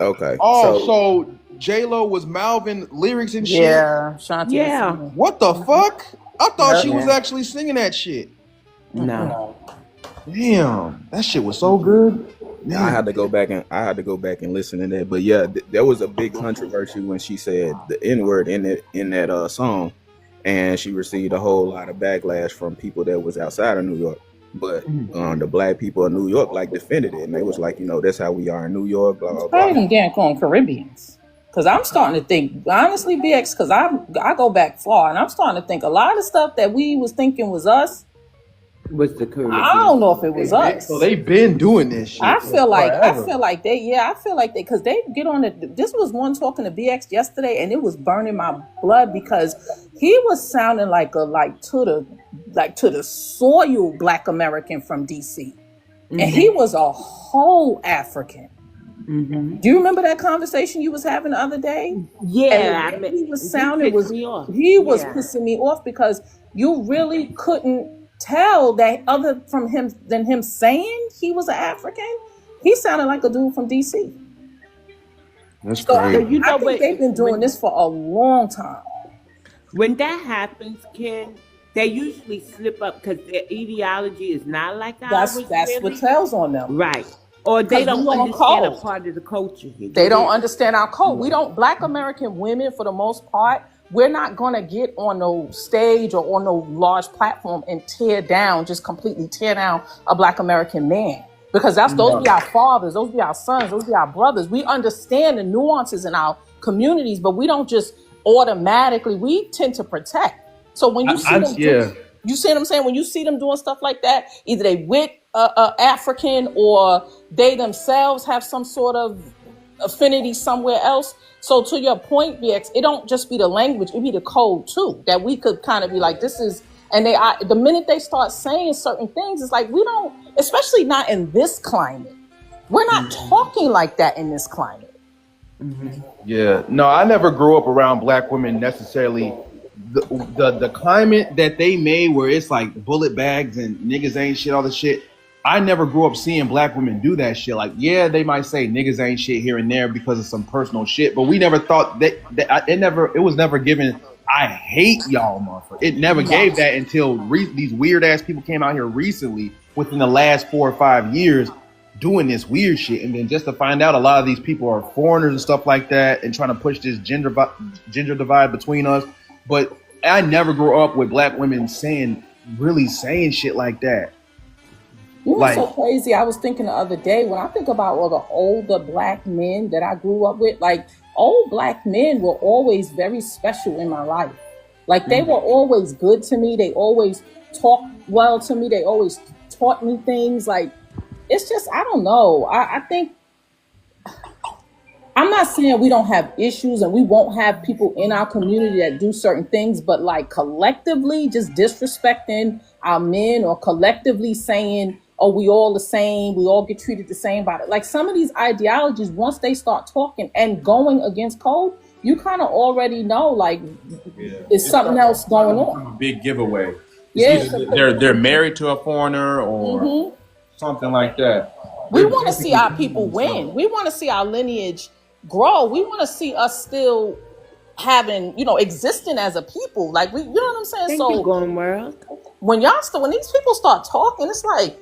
Speaker 6: okay.
Speaker 5: Oh, so J-Lo was Malvin lyrics and shit?
Speaker 4: Yeah, Ashanti.
Speaker 3: Yeah.
Speaker 4: Was singing.
Speaker 5: What the fuck? I thought she
Speaker 4: Yeah.
Speaker 5: was actually singing that shit.
Speaker 3: No.
Speaker 5: Damn, that shit was so good.
Speaker 6: Yeah, I had to go back and listen to that. But yeah, there was a big controversy when she said the N-word in that song, and she received a whole lot of backlash from people that was outside of New York. But the black people of New York defended it, and they was like, that's how we are in New York. Blah blah
Speaker 4: Probably
Speaker 6: blah.
Speaker 4: them damn calling Caribbeans. Because I'm starting to think, honestly, BX, because I go back far, and I'm starting to think a lot of stuff that we was thinking was us
Speaker 3: Was the Caribbean.
Speaker 4: I don't know if it was us.
Speaker 5: So they've been doing this shit.
Speaker 4: I feel like
Speaker 5: forever.
Speaker 4: because they get on it. This was one talking to BX yesterday, and it was burning my blood because he was sounding like to the soil Black American from DC, and he was a whole African.
Speaker 3: Mm-hmm.
Speaker 4: Do you remember that conversation you was having the other day?
Speaker 3: Yeah,
Speaker 4: And he was sounding pissing me off because you really couldn't tell that other from him than him saying he was an African. He sounded like a dude from DC.
Speaker 5: That's
Speaker 4: So
Speaker 5: crazy.
Speaker 4: I think they've been doing this for a long time.
Speaker 3: When that happens, Ken, they usually slip up because their ideology is not like ours.
Speaker 4: That's what tells on them.
Speaker 3: Right. Or they don't understand a part of the culture here.
Speaker 4: They don't understand our code. We don't, Black American women, for the most part, we're not going to get on no stage or on no large platform and just completely tear down a Black American man. Because those be our fathers, those be our sons, those be our brothers. We understand the nuances in our communities, but we don't just automatically, we tend to protect. So when you see them, you see what I'm saying? When you see them doing stuff like that, either they with African or they themselves have some sort of affinity somewhere else. So to your point, BX, it don't just be the language, it be the code too, that we could kind of be like, this is, and the minute they start saying certain things, it's like, we don't, especially not in this climate. We're not talking like that in this climate.
Speaker 3: Mm-hmm.
Speaker 5: Yeah, no, I never grew up around Black women necessarily. The climate that they made where it's like bullet bags and niggas ain't shit, all this shit. I never grew up seeing Black women do that shit. Like, yeah, they might say niggas ain't shit here and there because of some personal shit, but we never thought that it was never given. I hate y'all, motherfucker. It never gave that until these weird ass people came out here recently within the last 4 or 5 years doing this weird shit. And then just to find out a lot of these people are foreigners and stuff like that and trying to push this gender divide between us. But I never grew up with Black women saying shit like that.
Speaker 4: You know what's so crazy? I was thinking the other day, when I think about all the older Black men that I grew up with, like, old Black men were always very special in my life. Like, they were always good to me. They always talked well to me. They always taught me things. Like, it's just, I don't know. I think, I'm not saying we don't have issues and we won't have people in our community that do certain things, but like collectively just disrespecting our men or collectively saying, oh, we all the same, we all get treated the same by it. Like, some of these ideologies, once they start talking and going against code, you kind of already know, like, it's something else going on.
Speaker 2: A big giveaway.
Speaker 4: Yeah,
Speaker 2: They're married to a foreigner or something like that.
Speaker 4: We want to see our people win. We want to see our lineage grow. We want to see us still having, existing as a people. Like, you know what I'm saying?
Speaker 3: Thank you, Golden World.
Speaker 4: When these people start talking, it's like,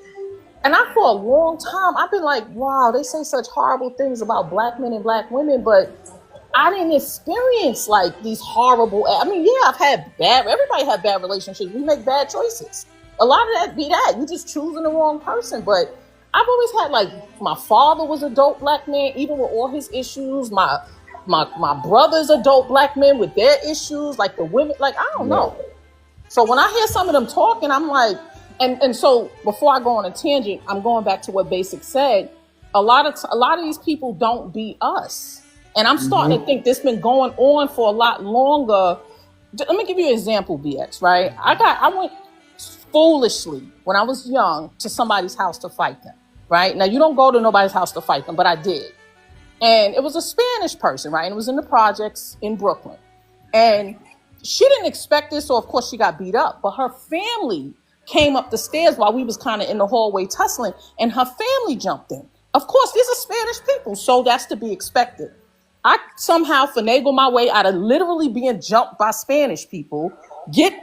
Speaker 4: and for a long time, I've been like, wow, they say such horrible things about Black men and Black women, but I didn't experience like these horrible, I've had everybody had bad relationships. We make bad choices. A lot of that be that. You just choosing the wrong person. But I've always had, like, my father was a dope Black man, even with all his issues. My brother's a dope Black man with their issues. Like, the women, like, I don't know. So when I hear some of them talking, I'm like, and so before I go on a tangent, I'm going back to what Basic said. A lot of these people don't be us. And I'm starting to think this been going on for a lot longer. Let me give you an example, BX, right? I went foolishly when I was young to somebody's house to fight them, right? Now, you don't go to nobody's house to fight them, but I did. And it was a Spanish person, right? And it was in the projects in Brooklyn. And she didn't expect this, so of course she got beat up. But her family came up the stairs while we was kind of in the hallway tussling, and her family jumped in. Of course, these are Spanish people, so that's to be expected. I somehow finagled my way out of literally being jumped by Spanish people, get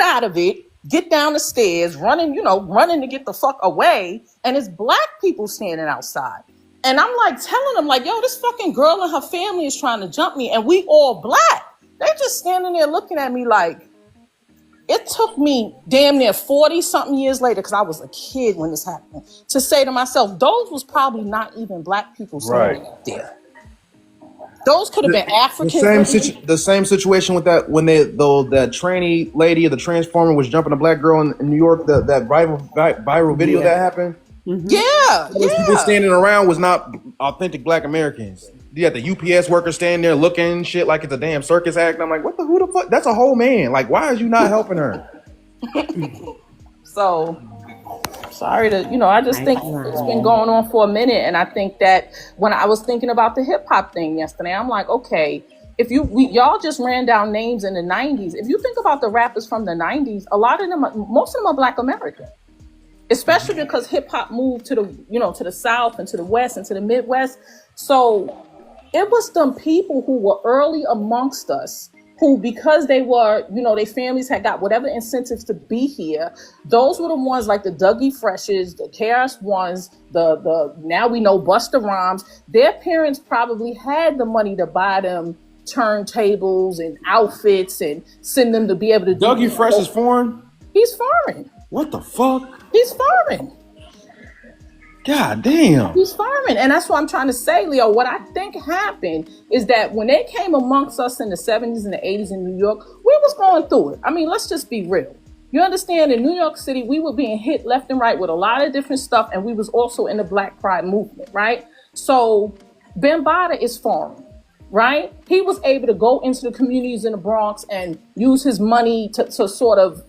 Speaker 4: out of it, get down the stairs, running to get the fuck away, and it's Black people standing outside. And I'm like telling them, like, yo, this fucking girl and her family is trying to jump me, and we all Black. They just standing there looking at me like, it took me damn near 40-something years later, because I was a kid when this happened, to say to myself, those was probably not even Black people standing up there. Those could have been Africans.
Speaker 5: The same situation with that when that tranny lady or the transformer was jumping a black girl in New York. That viral video that happened.
Speaker 4: Yeah,
Speaker 5: Those people standing around was not authentic Black Americans. You had the UPS worker standing there looking shit like it's a damn circus act. And I'm like, who the fuck? That's a whole man. Like, why is you not helping her?
Speaker 4: So sorry to, I just think it's been going on for a minute. And I think that when I was thinking about the hip hop thing yesterday, I'm like, okay, if y'all just ran down names in the 90s. If you think about the rappers from the 90s, a lot of them, most of them are Black American, especially because hip hop moved to the South and to the West and to the Midwest. So it was them people who were early amongst us who, because they were, their families had got whatever incentives to be here. Those were the ones like the Dougie Freshes, the KRS-Ones, the now we know Busta Rhymes. Their parents probably had the money to buy them turntables and outfits and send them to be able to do.
Speaker 5: Dougie Fresh is foreign?
Speaker 4: He's foreign.
Speaker 5: What the fuck?
Speaker 4: He's foreign.
Speaker 5: God damn.
Speaker 4: He's foreign. And that's what I'm trying to say, Leo. What I think happened is that when they came amongst us in the 70s and the 80s in New York, we was going through it. I mean, let's just be real. You understand, in New York City, we were being hit left and right with a lot of different stuff, and we was also in the Black Pride movement, right? So Brotha is foreign, right? He was able to go into the communities in the Bronx and use his money to sort of,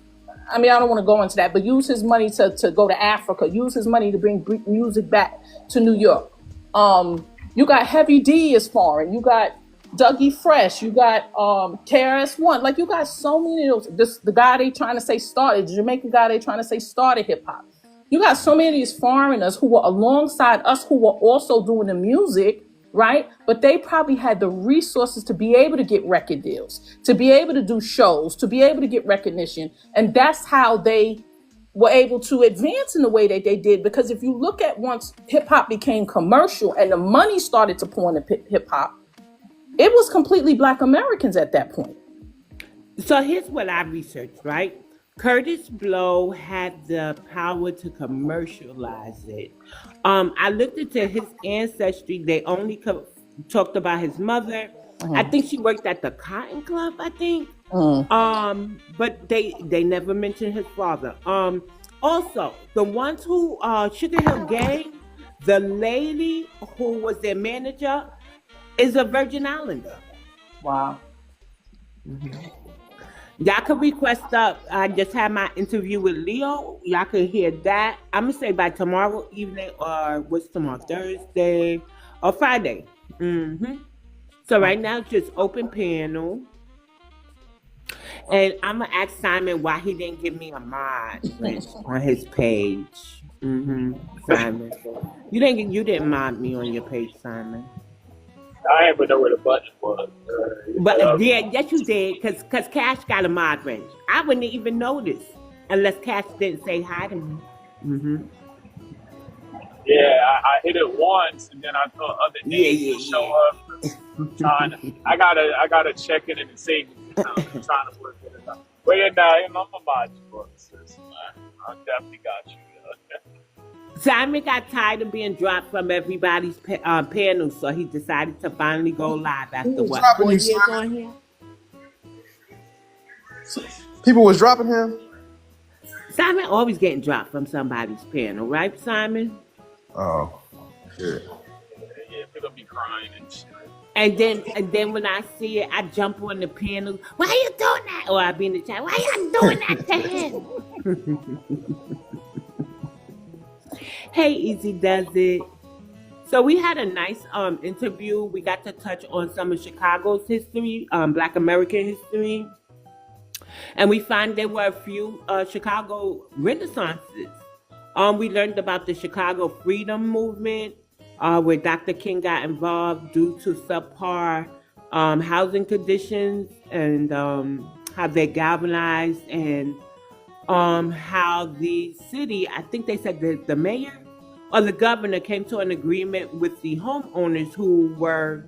Speaker 4: I mean, I don't want to go into that, but use his money to go to Africa, use his money to bring music back to New York. You got Heavy D is foreign. You got Dougie Fresh. You got KRS-One. Like, you got so many of those. The guy they trying to say started, the Jamaican guy they trying to say started hip hop. You got so many of these foreigners who were alongside us who were also doing the music, right? But they probably had the resources to be able to get record deals, to be able to do shows, to be able to get recognition. And that's how they were able to advance in the way that they did. Because if you look at once hip hop became commercial and the money started to pour into hip hop, it was completely Black Americans at that point.
Speaker 3: So here's what I researched, right? Curtis Blow had the power to commercialize it. I looked into his ancestry. They only talked about his mother. I think she worked at the Cotton Club, I think. But they never mentioned his father. Also, the ones who Sugar Hill Gang, the lady who was their manager is a Virgin Islander.
Speaker 4: Wow.
Speaker 3: Y'all can request up. I just had my interview with Leo. Y'all can hear that. I'm gonna say by tomorrow evening, or what's tomorrow? Thursday or Friday. So right now it's just open panel. And I'm gonna ask Simon why he didn't give me a mod on his page. Simon, you didn't mod me on your page, Simon.
Speaker 7: I didn't even know where the button was.
Speaker 3: But yeah, yes you did, cause Cash got a mod range. I wouldn't even notice unless Cash didn't say hi to me.
Speaker 7: Yeah, I hit it once, and then I thought other names would show up. I gotta check it in and save it. I'm trying to work it out. But yeah, I'm gonna buy you books. I definitely got you.
Speaker 3: Simon got tired of being dropped from everybody's panel, so he decided to finally go live after what, 4 years on here?
Speaker 5: People was dropping him?
Speaker 3: Simon always getting dropped from somebody's panel, right, Simon?
Speaker 5: Oh, shit.
Speaker 7: Yeah, people be crying and shit.
Speaker 3: And then when I see it, I jump on the panel. Why are you doing that? Or I be in the chat. Why are you doing that to him? Hey, Easy Does It. So we had a nice interview. We got to touch on some of Chicago's history, Black American history. And we find there were a few Chicago renaissances. We learned about the Chicago Freedom Movement, where Dr. King got involved due to subpar housing conditions and how they galvanized and how the city, I think they said the mayor or the governor came to an agreement with the homeowners who were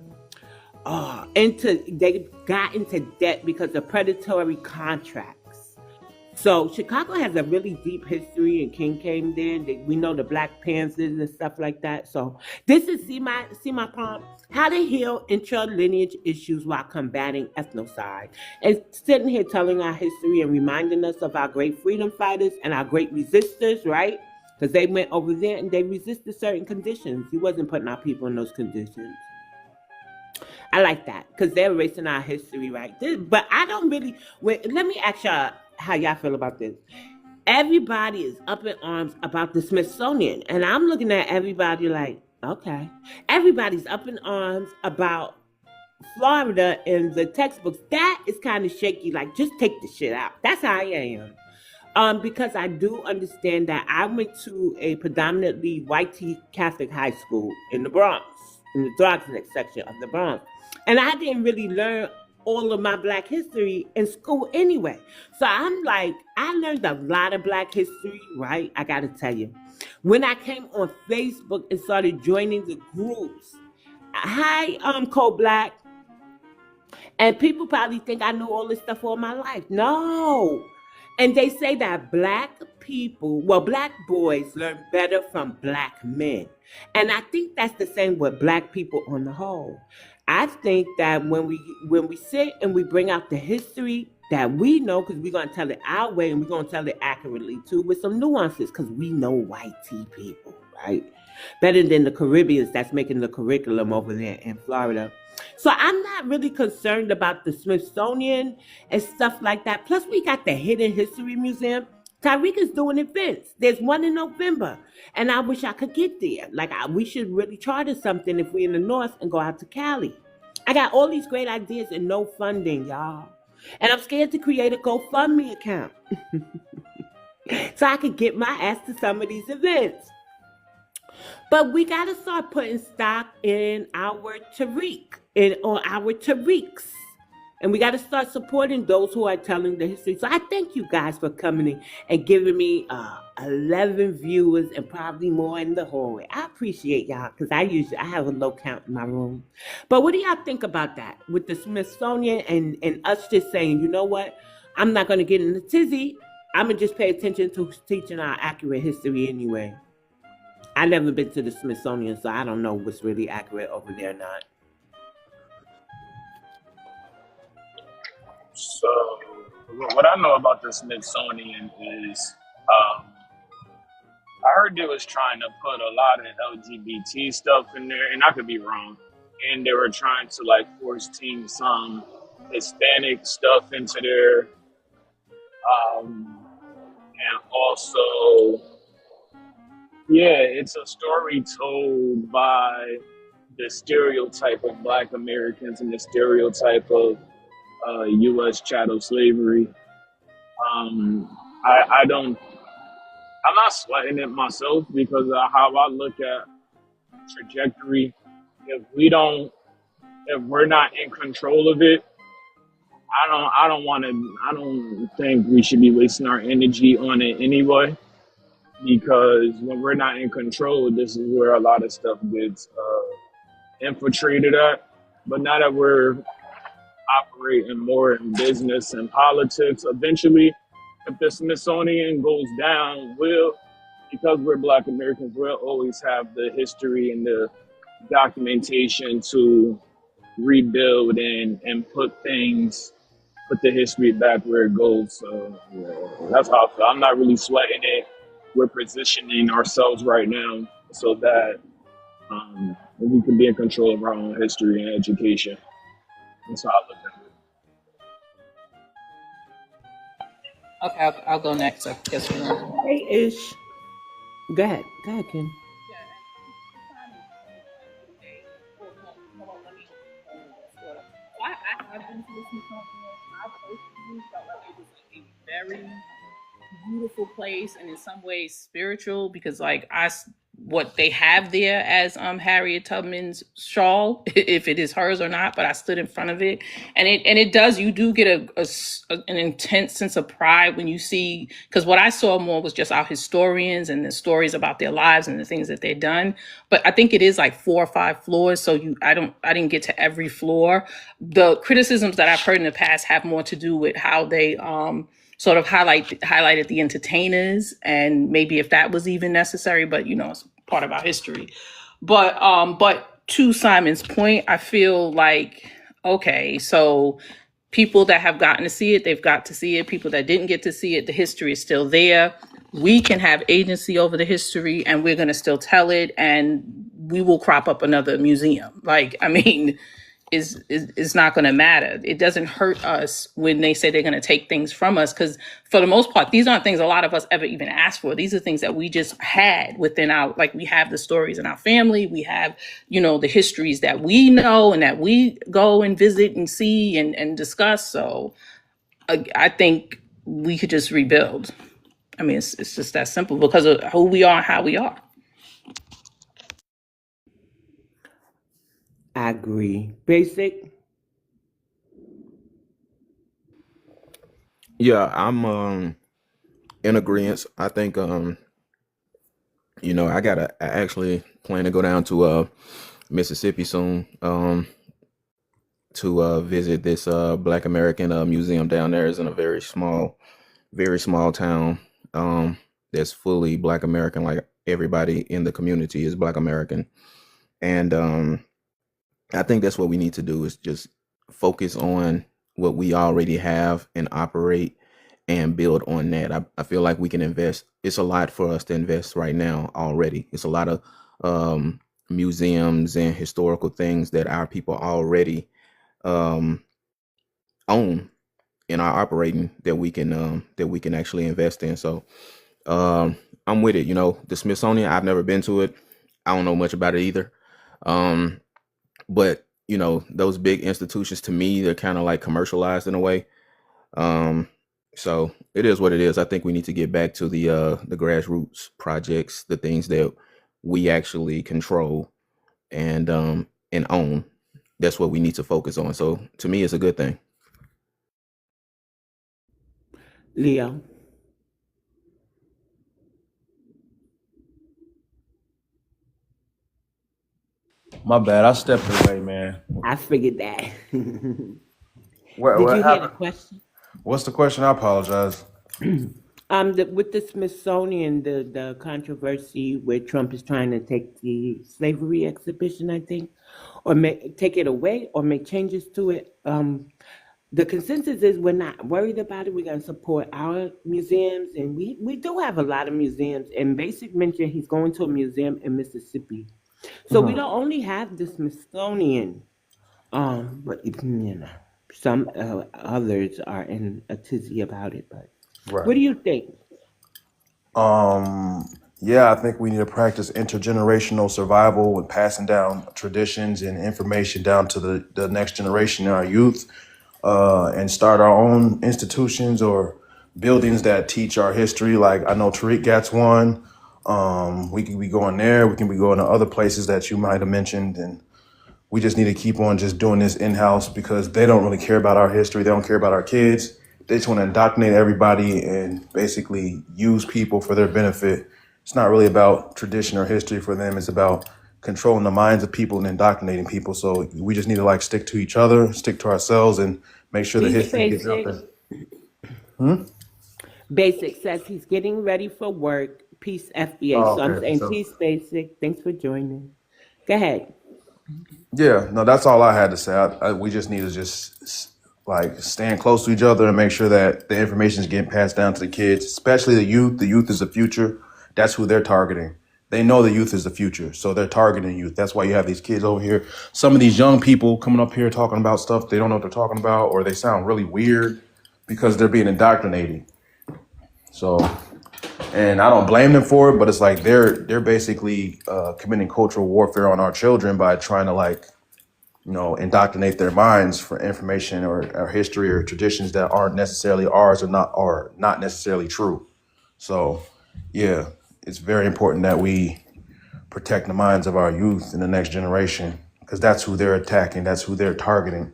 Speaker 3: they got into debt because of predatory contracts. So Chicago has a really deep history, and King came there. We know the Black Panthers and stuff like that. So this is see my prompt: how to heal intra lineage issues while combating ethnocide. And sitting here telling our history and reminding us of our great freedom fighters and our great resistors, right? Because they went over there and they resisted certain conditions. He wasn't putting our people in those conditions. I like that because they're erasing our history, right? But I don't really. Wait, let me ask y'all how y'all feel about this. Everybody is up in arms about the Smithsonian, and I'm looking at everybody like, okay. Everybody's up in arms about Florida and the textbooks. That is kind of shaky. Like, just take the shit out. That's how I am. Because I do understand that I went to a predominantly white Catholic high school in the Bronx, in the drugs section of the Bronx. And I didn't really learn all of my Black history in school anyway. So I'm like, I learned a lot of Black history, right? I gotta tell you. When I came on Facebook and started joining the groups, hi, Code Black, and people probably think I knew all this stuff all my life. No. And they say that Black people, well, Black boys learn better from Black men. And I think that's the same with Black people on the whole. I think that when we sit and we bring out the history that we know, because we're going to tell it our way and we're going to tell it accurately too, with some nuances, because we know white tea people, right? Better than the Caribbeans that's making the curriculum over there in Florida. So I'm not really concerned about the Smithsonian and stuff like that. Plus, we got the Hidden History Museum. Tyreek is doing events. There's one in November, and I wish I could get there. Like, we should really charter something if we're in the North and go out to Cali. I got all these great ideas and no funding, y'all. And I'm scared to create a GoFundMe account so I could get my ass to some of these events. But we got to start putting stock in our or our Tariqs. And we got to start supporting those who are telling the history. So I thank you guys for coming in and giving me 11 viewers and probably more in the hallway. I appreciate y'all because I have a low count in my room. But what do y'all think about that with the Smithsonian and us just saying, you know what? I'm not going to get in a tizzy. I'm going to just pay attention to teaching our accurate history anyway. I've never been to the Smithsonian, so I don't know what's really accurate over there or not.
Speaker 7: So, what I know about the Smithsonian is, I heard they was trying to put a lot of LGBT stuff in there, and I could be wrong. And they were trying to like force team some Hispanic stuff into there, and also, yeah, it's a story told by the stereotype of Black Americans and the stereotype of U.S. chattel slavery. I'm not sweating it myself because of how I look at trajectory. If we're not in control of it, I don't think we should be wasting our energy on it anyway. Because when we're not in control, this is where a lot of stuff gets infiltrated at. But now that we're operating more in business and politics, eventually, if the Smithsonian goes down, because we're Black Americans, we'll always have the history and the documentation to rebuild and put the history back where it goes. So yeah, that's how I feel. I'm not really sweating it. We're positioning ourselves right now so that we can be in control of our own history and education. That's how I look at it.
Speaker 4: Okay, I'll go next. I guess we're going.
Speaker 3: Hey, Ish. Go ahead, Ken.
Speaker 4: I have been to this Smithsonian. I personally felt like it was a very beautiful place and in some ways spiritual because like what they have there as Harriet Tubman's shawl, if it is hers or not, but I stood in front of it and it does, you do get an intense sense of pride when you see, because what I saw more was just our historians and the stories about their lives and the things that they've done. But I think it is like 4 or 5 floors. So I didn't get to every floor. The criticisms that I've heard in the past have more to do with how they sort of highlighted the entertainers, and maybe if that was even necessary, but it's part of our history. But to Simon's point, I feel like, okay, so people that have gotten to see it, they've got to see it. People that didn't get to see it, the history is still there. We can have agency over the history, and we're going to still tell it, and we will crop up another museum. Like, I mean, is not going to matter. It doesn't hurt us when they say they're going to take things from us, because for the most part, these aren't things a lot of us ever even asked for. These are things that we just had within our, like, we have the stories in our family. We have, the histories that we know and that we go and visit and see and discuss. So I think we could just rebuild. I mean, it's just that simple because of who we are and how we are.
Speaker 3: I agree. Basic.
Speaker 6: Yeah, I'm in agreement. I think I actually plan to go down to Mississippi soon to visit this Black American museum down there. It's in a very small town that's fully Black American. Like, everybody in the community is Black American, and I think that's what we need to do, is just focus on what we already have and operate and build on that. I feel like we can invest. It's a lot for us to invest right now already. It's a lot of museums and historical things that our people already own and are operating that we can actually invest in. So I'm with it. The Smithsonian, I've never been to it. I don't know much about it either. But those big institutions, to me, they're kind of like commercialized in a way. So it is what it is. I think we need to get back to the grassroots projects, the things that we actually control and own. That's what we need to focus on. So to me, it's a good thing.
Speaker 3: Leo.
Speaker 2: My bad. I stepped away, man.
Speaker 3: I figured that. Did
Speaker 2: What
Speaker 3: you hear the
Speaker 2: happened?
Speaker 3: question?
Speaker 2: What's the question? I apologize.
Speaker 3: With the Smithsonian, the controversy where Trump is trying to take the slavery exhibition, I think, or take it away or make changes to it. The consensus is we're not worried about it. We're going to support our museums, and we do have a lot of museums. And Basic mentioned he's going to a museum in Mississippi, so we don't only have the Smithsonian, but some others are in a tizzy about it. But
Speaker 2: Right.
Speaker 3: what do you think?
Speaker 2: Yeah, I think we need to practice intergenerational survival and passing down traditions and information down to the next generation, our youth, and start our own institutions or buildings that teach our history. Like, I know Tariq Gat's one. We can be going there. We can be going to other places that you might have mentioned. And we just need to keep on just doing this in-house, because they don't really care about our history. They don't care about our kids. They just want to indoctrinate everybody and basically use people for their benefit. It's not really about tradition or history for them. It's about controlling the minds of people and indoctrinating people. So we just need to stick to each other, stick to ourselves, and make sure the
Speaker 3: Peace
Speaker 2: history gets out
Speaker 3: Basic.
Speaker 2: there.
Speaker 3: Basic says he's getting ready for work. Peace FBA.
Speaker 2: Oh,
Speaker 3: So I'm
Speaker 2: okay.
Speaker 3: saying
Speaker 2: So
Speaker 3: peace Basic. Thanks for joining. Go ahead.
Speaker 2: yeah, no, that's all I had to say. We just need to just stand close to each other and make sure that the information is getting passed down to the kids, especially the youth. The youth is the future. That's who they're targeting. They know the youth is the future, so they're targeting youth. That's why you have these kids over here. Some of these young people coming up here talking about stuff they don't know what they're talking about, or they sound really weird because they're being indoctrinated. So, and I don't blame them for it, but it's like they're basically committing cultural warfare on our children by trying to indoctrinate their minds for information or history or traditions that aren't necessarily ours or not necessarily true. So, yeah, it's very important that we protect the minds of our youth and the next generation, because that's who they're attacking. That's who they're targeting.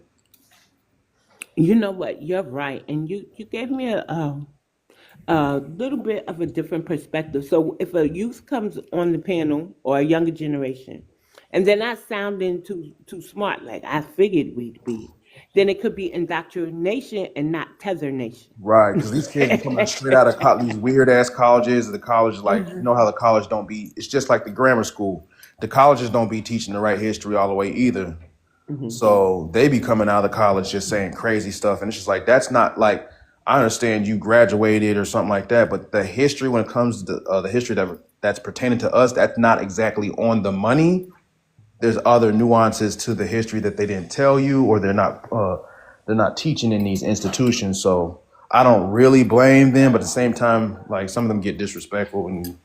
Speaker 3: You know what? You're right. And you gave me a little bit of a different perspective. So if a youth comes on the panel or a younger generation, and they're not sounding too smart like I figured we'd be, then it could be indoctrination and not tethernation.
Speaker 5: Right, because these kids are coming straight out of these weird ass colleges. The college, like, you know how the college don't be. It's just like the grammar school. The colleges don't be teaching the right history all the way either. So they be coming out of the college just saying crazy stuff, and it's just like that's not like I understand you graduated or something like that, but the history when it comes to the history that's pertaining to us, that's not exactly on the money. There's other nuances to the history that they didn't tell you, or they're not teaching in these institutions. So I don't really blame them, but at the same time, like some of them get disrespectful and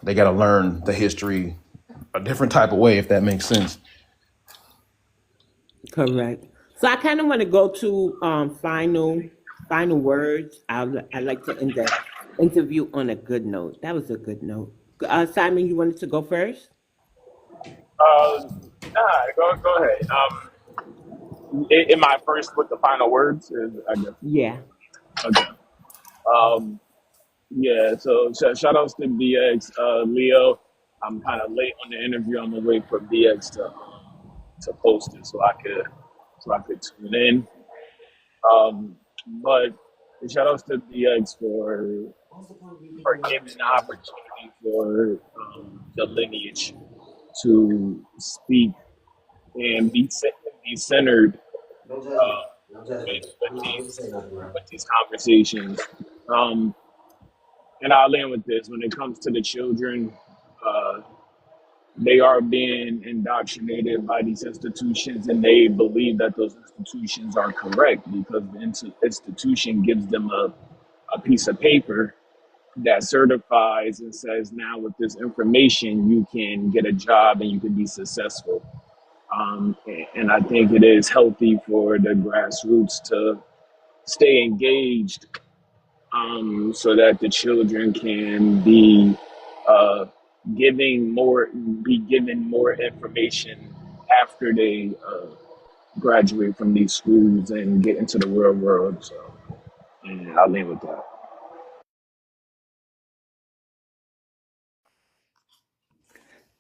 Speaker 5: they got to learn the history a different type of way, if that makes sense.
Speaker 3: Correct. So I kind of want to go to final words. I like to end the interview on a good note. That was a good note. Simon, you wanted to go first?
Speaker 7: Nah, go ahead. Am I first with the final words? I guess.
Speaker 3: Yeah.
Speaker 7: Okay. Yeah. So shout outs to BX, Leo. I'm kind of late on the interview. I'm gonna wait for BX to post it so I could tune in. But shout outs to BX for giving the opportunity for the lineage to speak and be centered with these conversations. And I'll end with this: when it comes to the children, they are being indoctrinated by these institutions, and they believe that those institutions are correct because the institution gives them a piece of paper that certifies and says, now with this information, you can get a job and you can be successful. And I think it is healthy for the grassroots to stay engaged so that the children can be given more information after they graduate from these schools and get into the real world. So, and I'll leave with that.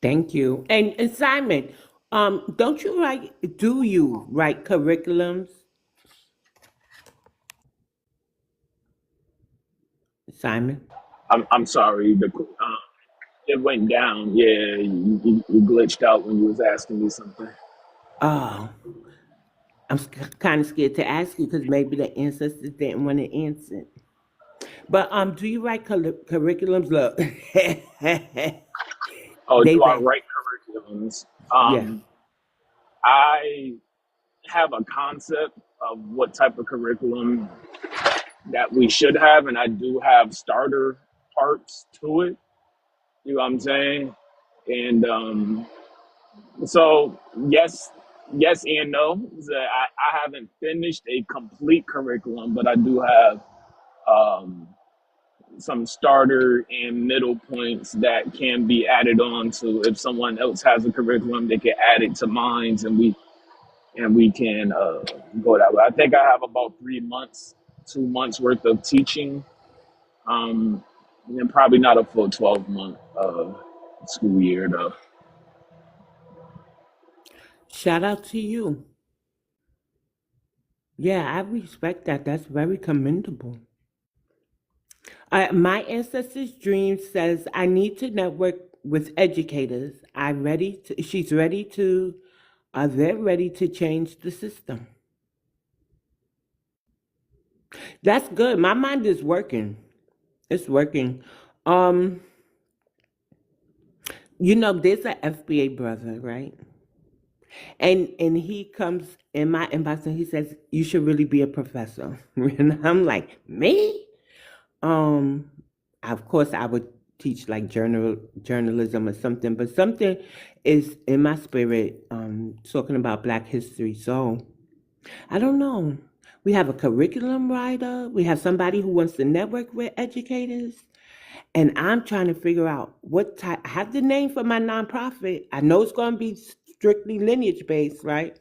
Speaker 3: Thank you. And Simon, do you write curriculums? Simon?
Speaker 7: I'm sorry. It went down. Yeah, you glitched out when you was asking me something.
Speaker 3: Oh, I'm kind of scared to ask you because maybe the ancestors didn't want to answer. But do you write curriculums? Look,
Speaker 7: Oh,
Speaker 3: they
Speaker 7: do I
Speaker 3: write.
Speaker 7: write curriculums?
Speaker 3: Yeah.
Speaker 7: I have a concept of what type of curriculum that we should have, and I do have starter parts to it. You know what I'm saying? And so yes and no. I haven't finished a complete curriculum, but I do have um, some starter and middle points that can be added on to. If someone else has a curriculum, they can add it to mine, and we can go that way. I think I have about 3 months, 2 months worth of teaching, and probably not a full 12-month school year though.
Speaker 3: Shout out to you. Yeah, I respect that. That's very commendable. My ancestors' dream says I need to network with educators. She's ready to. They're ready to change the system. That's good. My mind is working. It's working. Um, there's an FBA brother, right? And he comes in my inbox and he says, "You should really be a professor." And I'm like, "Me?" Um, of course, I would teach like journalism or something, but something is in my spirit talking about Black history. So I don't know. We have a curriculum writer. We have somebody who wants to network with educators. And I'm trying to figure out what type. I have the name for my nonprofit. I know it's going to be strictly lineage based, right?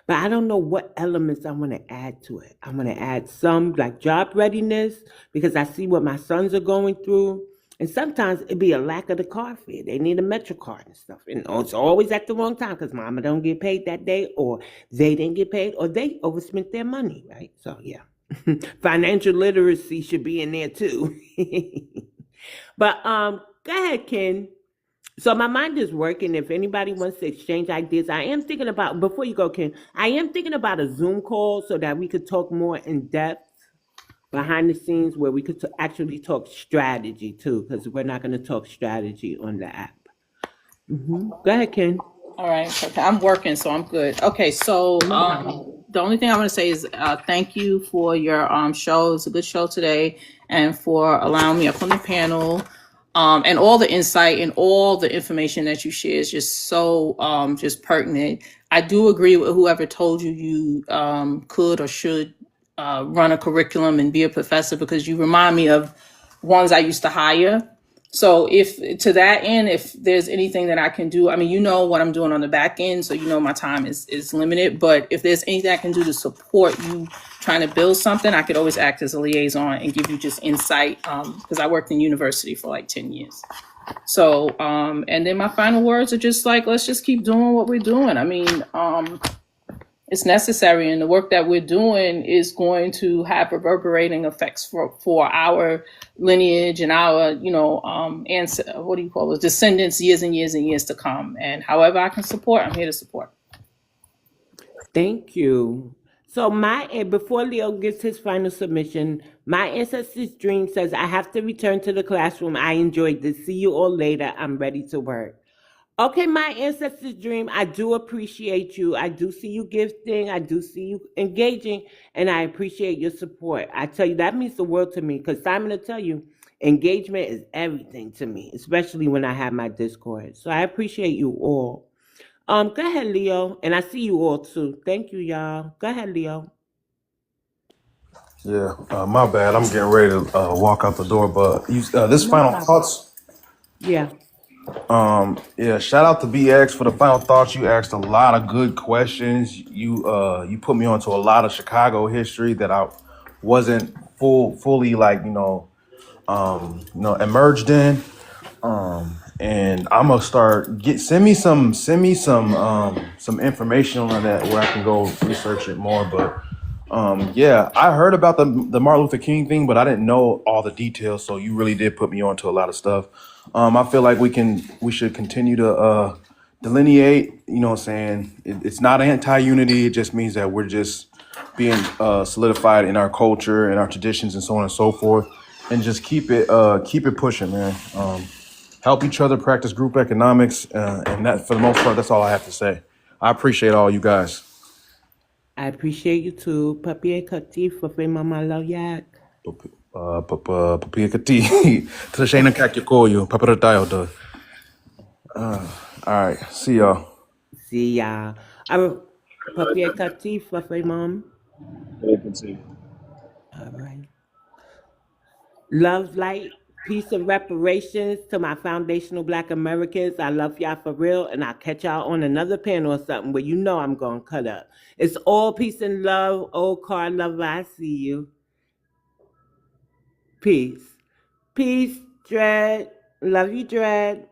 Speaker 3: But I don't know what elements I want to add to it. I want to add some like job readiness because I see what my sons are going through. And sometimes it be a lack of the car fare. They need a Metro card and stuff. And it's always at the wrong time because mama don't get paid that day, or they didn't get paid, or they overspent their money, right? So yeah. Financial literacy should be in there too. But go ahead, Ken. So my mind is working. If anybody wants to exchange ideas, I am thinking about, before you go, Ken, I am thinking about a Zoom call so that we could talk more in depth behind the scenes, where we could actually talk strategy too, because we're not going to talk strategy on the app. Go ahead, Ken.
Speaker 4: All right, okay. I'm working, so I'm good. Okay, so the only thing I want to say is thank you for your show. It's a good show today, and for allowing me up on the panel, and all the insight and all the information that you share is just so just pertinent. I do agree with whoever told you you could or should run a curriculum and be a professor, because you remind me of ones I used to hire. So if to that end, if there's anything that I can do, I mean, you know what I'm doing on the back end, so you know my time is limited. But if there's anything I can do to support you trying to build something, I could always act as a liaison and give you just insight, because I worked in university for like 10 years. So, and then my final words are just like, let's just keep doing what we're doing. I mean, it's necessary, and the work that we're doing is going to have reverberating effects for our lineage and our, descendants, years and years and years to come. And however I can support, I'm here to support.
Speaker 3: Thank you. So before Leo gets his final submission, my ancestors' dream says, I have to return to the classroom. I enjoyed this. See you all later. I'm ready to work. Okay, my ancestors' dream, I do appreciate you. I do see you gifting. I do see you engaging, and I appreciate your support. I tell you, that means the world to me, because Simon will tell you, engagement is everything to me, especially when I have my Discord. So I appreciate you all. Go ahead, Leo, and I see you all too. Thank you, y'all. Go ahead, Leo.
Speaker 2: Yeah, my bad. I'm getting ready to walk out the door, but this final thoughts.
Speaker 3: Yeah.
Speaker 2: Yeah, shout out to BX for the final thoughts. You asked a lot of good questions. You put me onto a lot of Chicago history that I wasn't fully like, emerged in. And I'm gonna send me some information on that where I can go research it more. But yeah, I heard about the Martin Luther King thing, but I didn't know all the details. So you really did put me onto a lot of stuff. I feel like we should continue to delineate. You know what I'm saying? It's not anti-unity. It just means that we're just being solidified in our culture and our traditions and so on and so forth, and just keep it pushing, man. Help each other, practice group economics, and that, for the most part, that's all I have to say. I appreciate all you guys.
Speaker 3: I appreciate you too. Papier Katif for Mama Loyak.
Speaker 2: Papier Kati. Trashena Kakikoyo. Papara tayo. All right. See y'all.
Speaker 3: See y'all. Papier Katif for Mom. All right. Love, light, peace, and reparations to my foundational Black Americans. I love y'all for real, and I'll catch y'all on another panel or something where I'm going to cut up. It's all peace and love. Old car lover, I see you. Peace. Peace, Dread. Love you, Dread.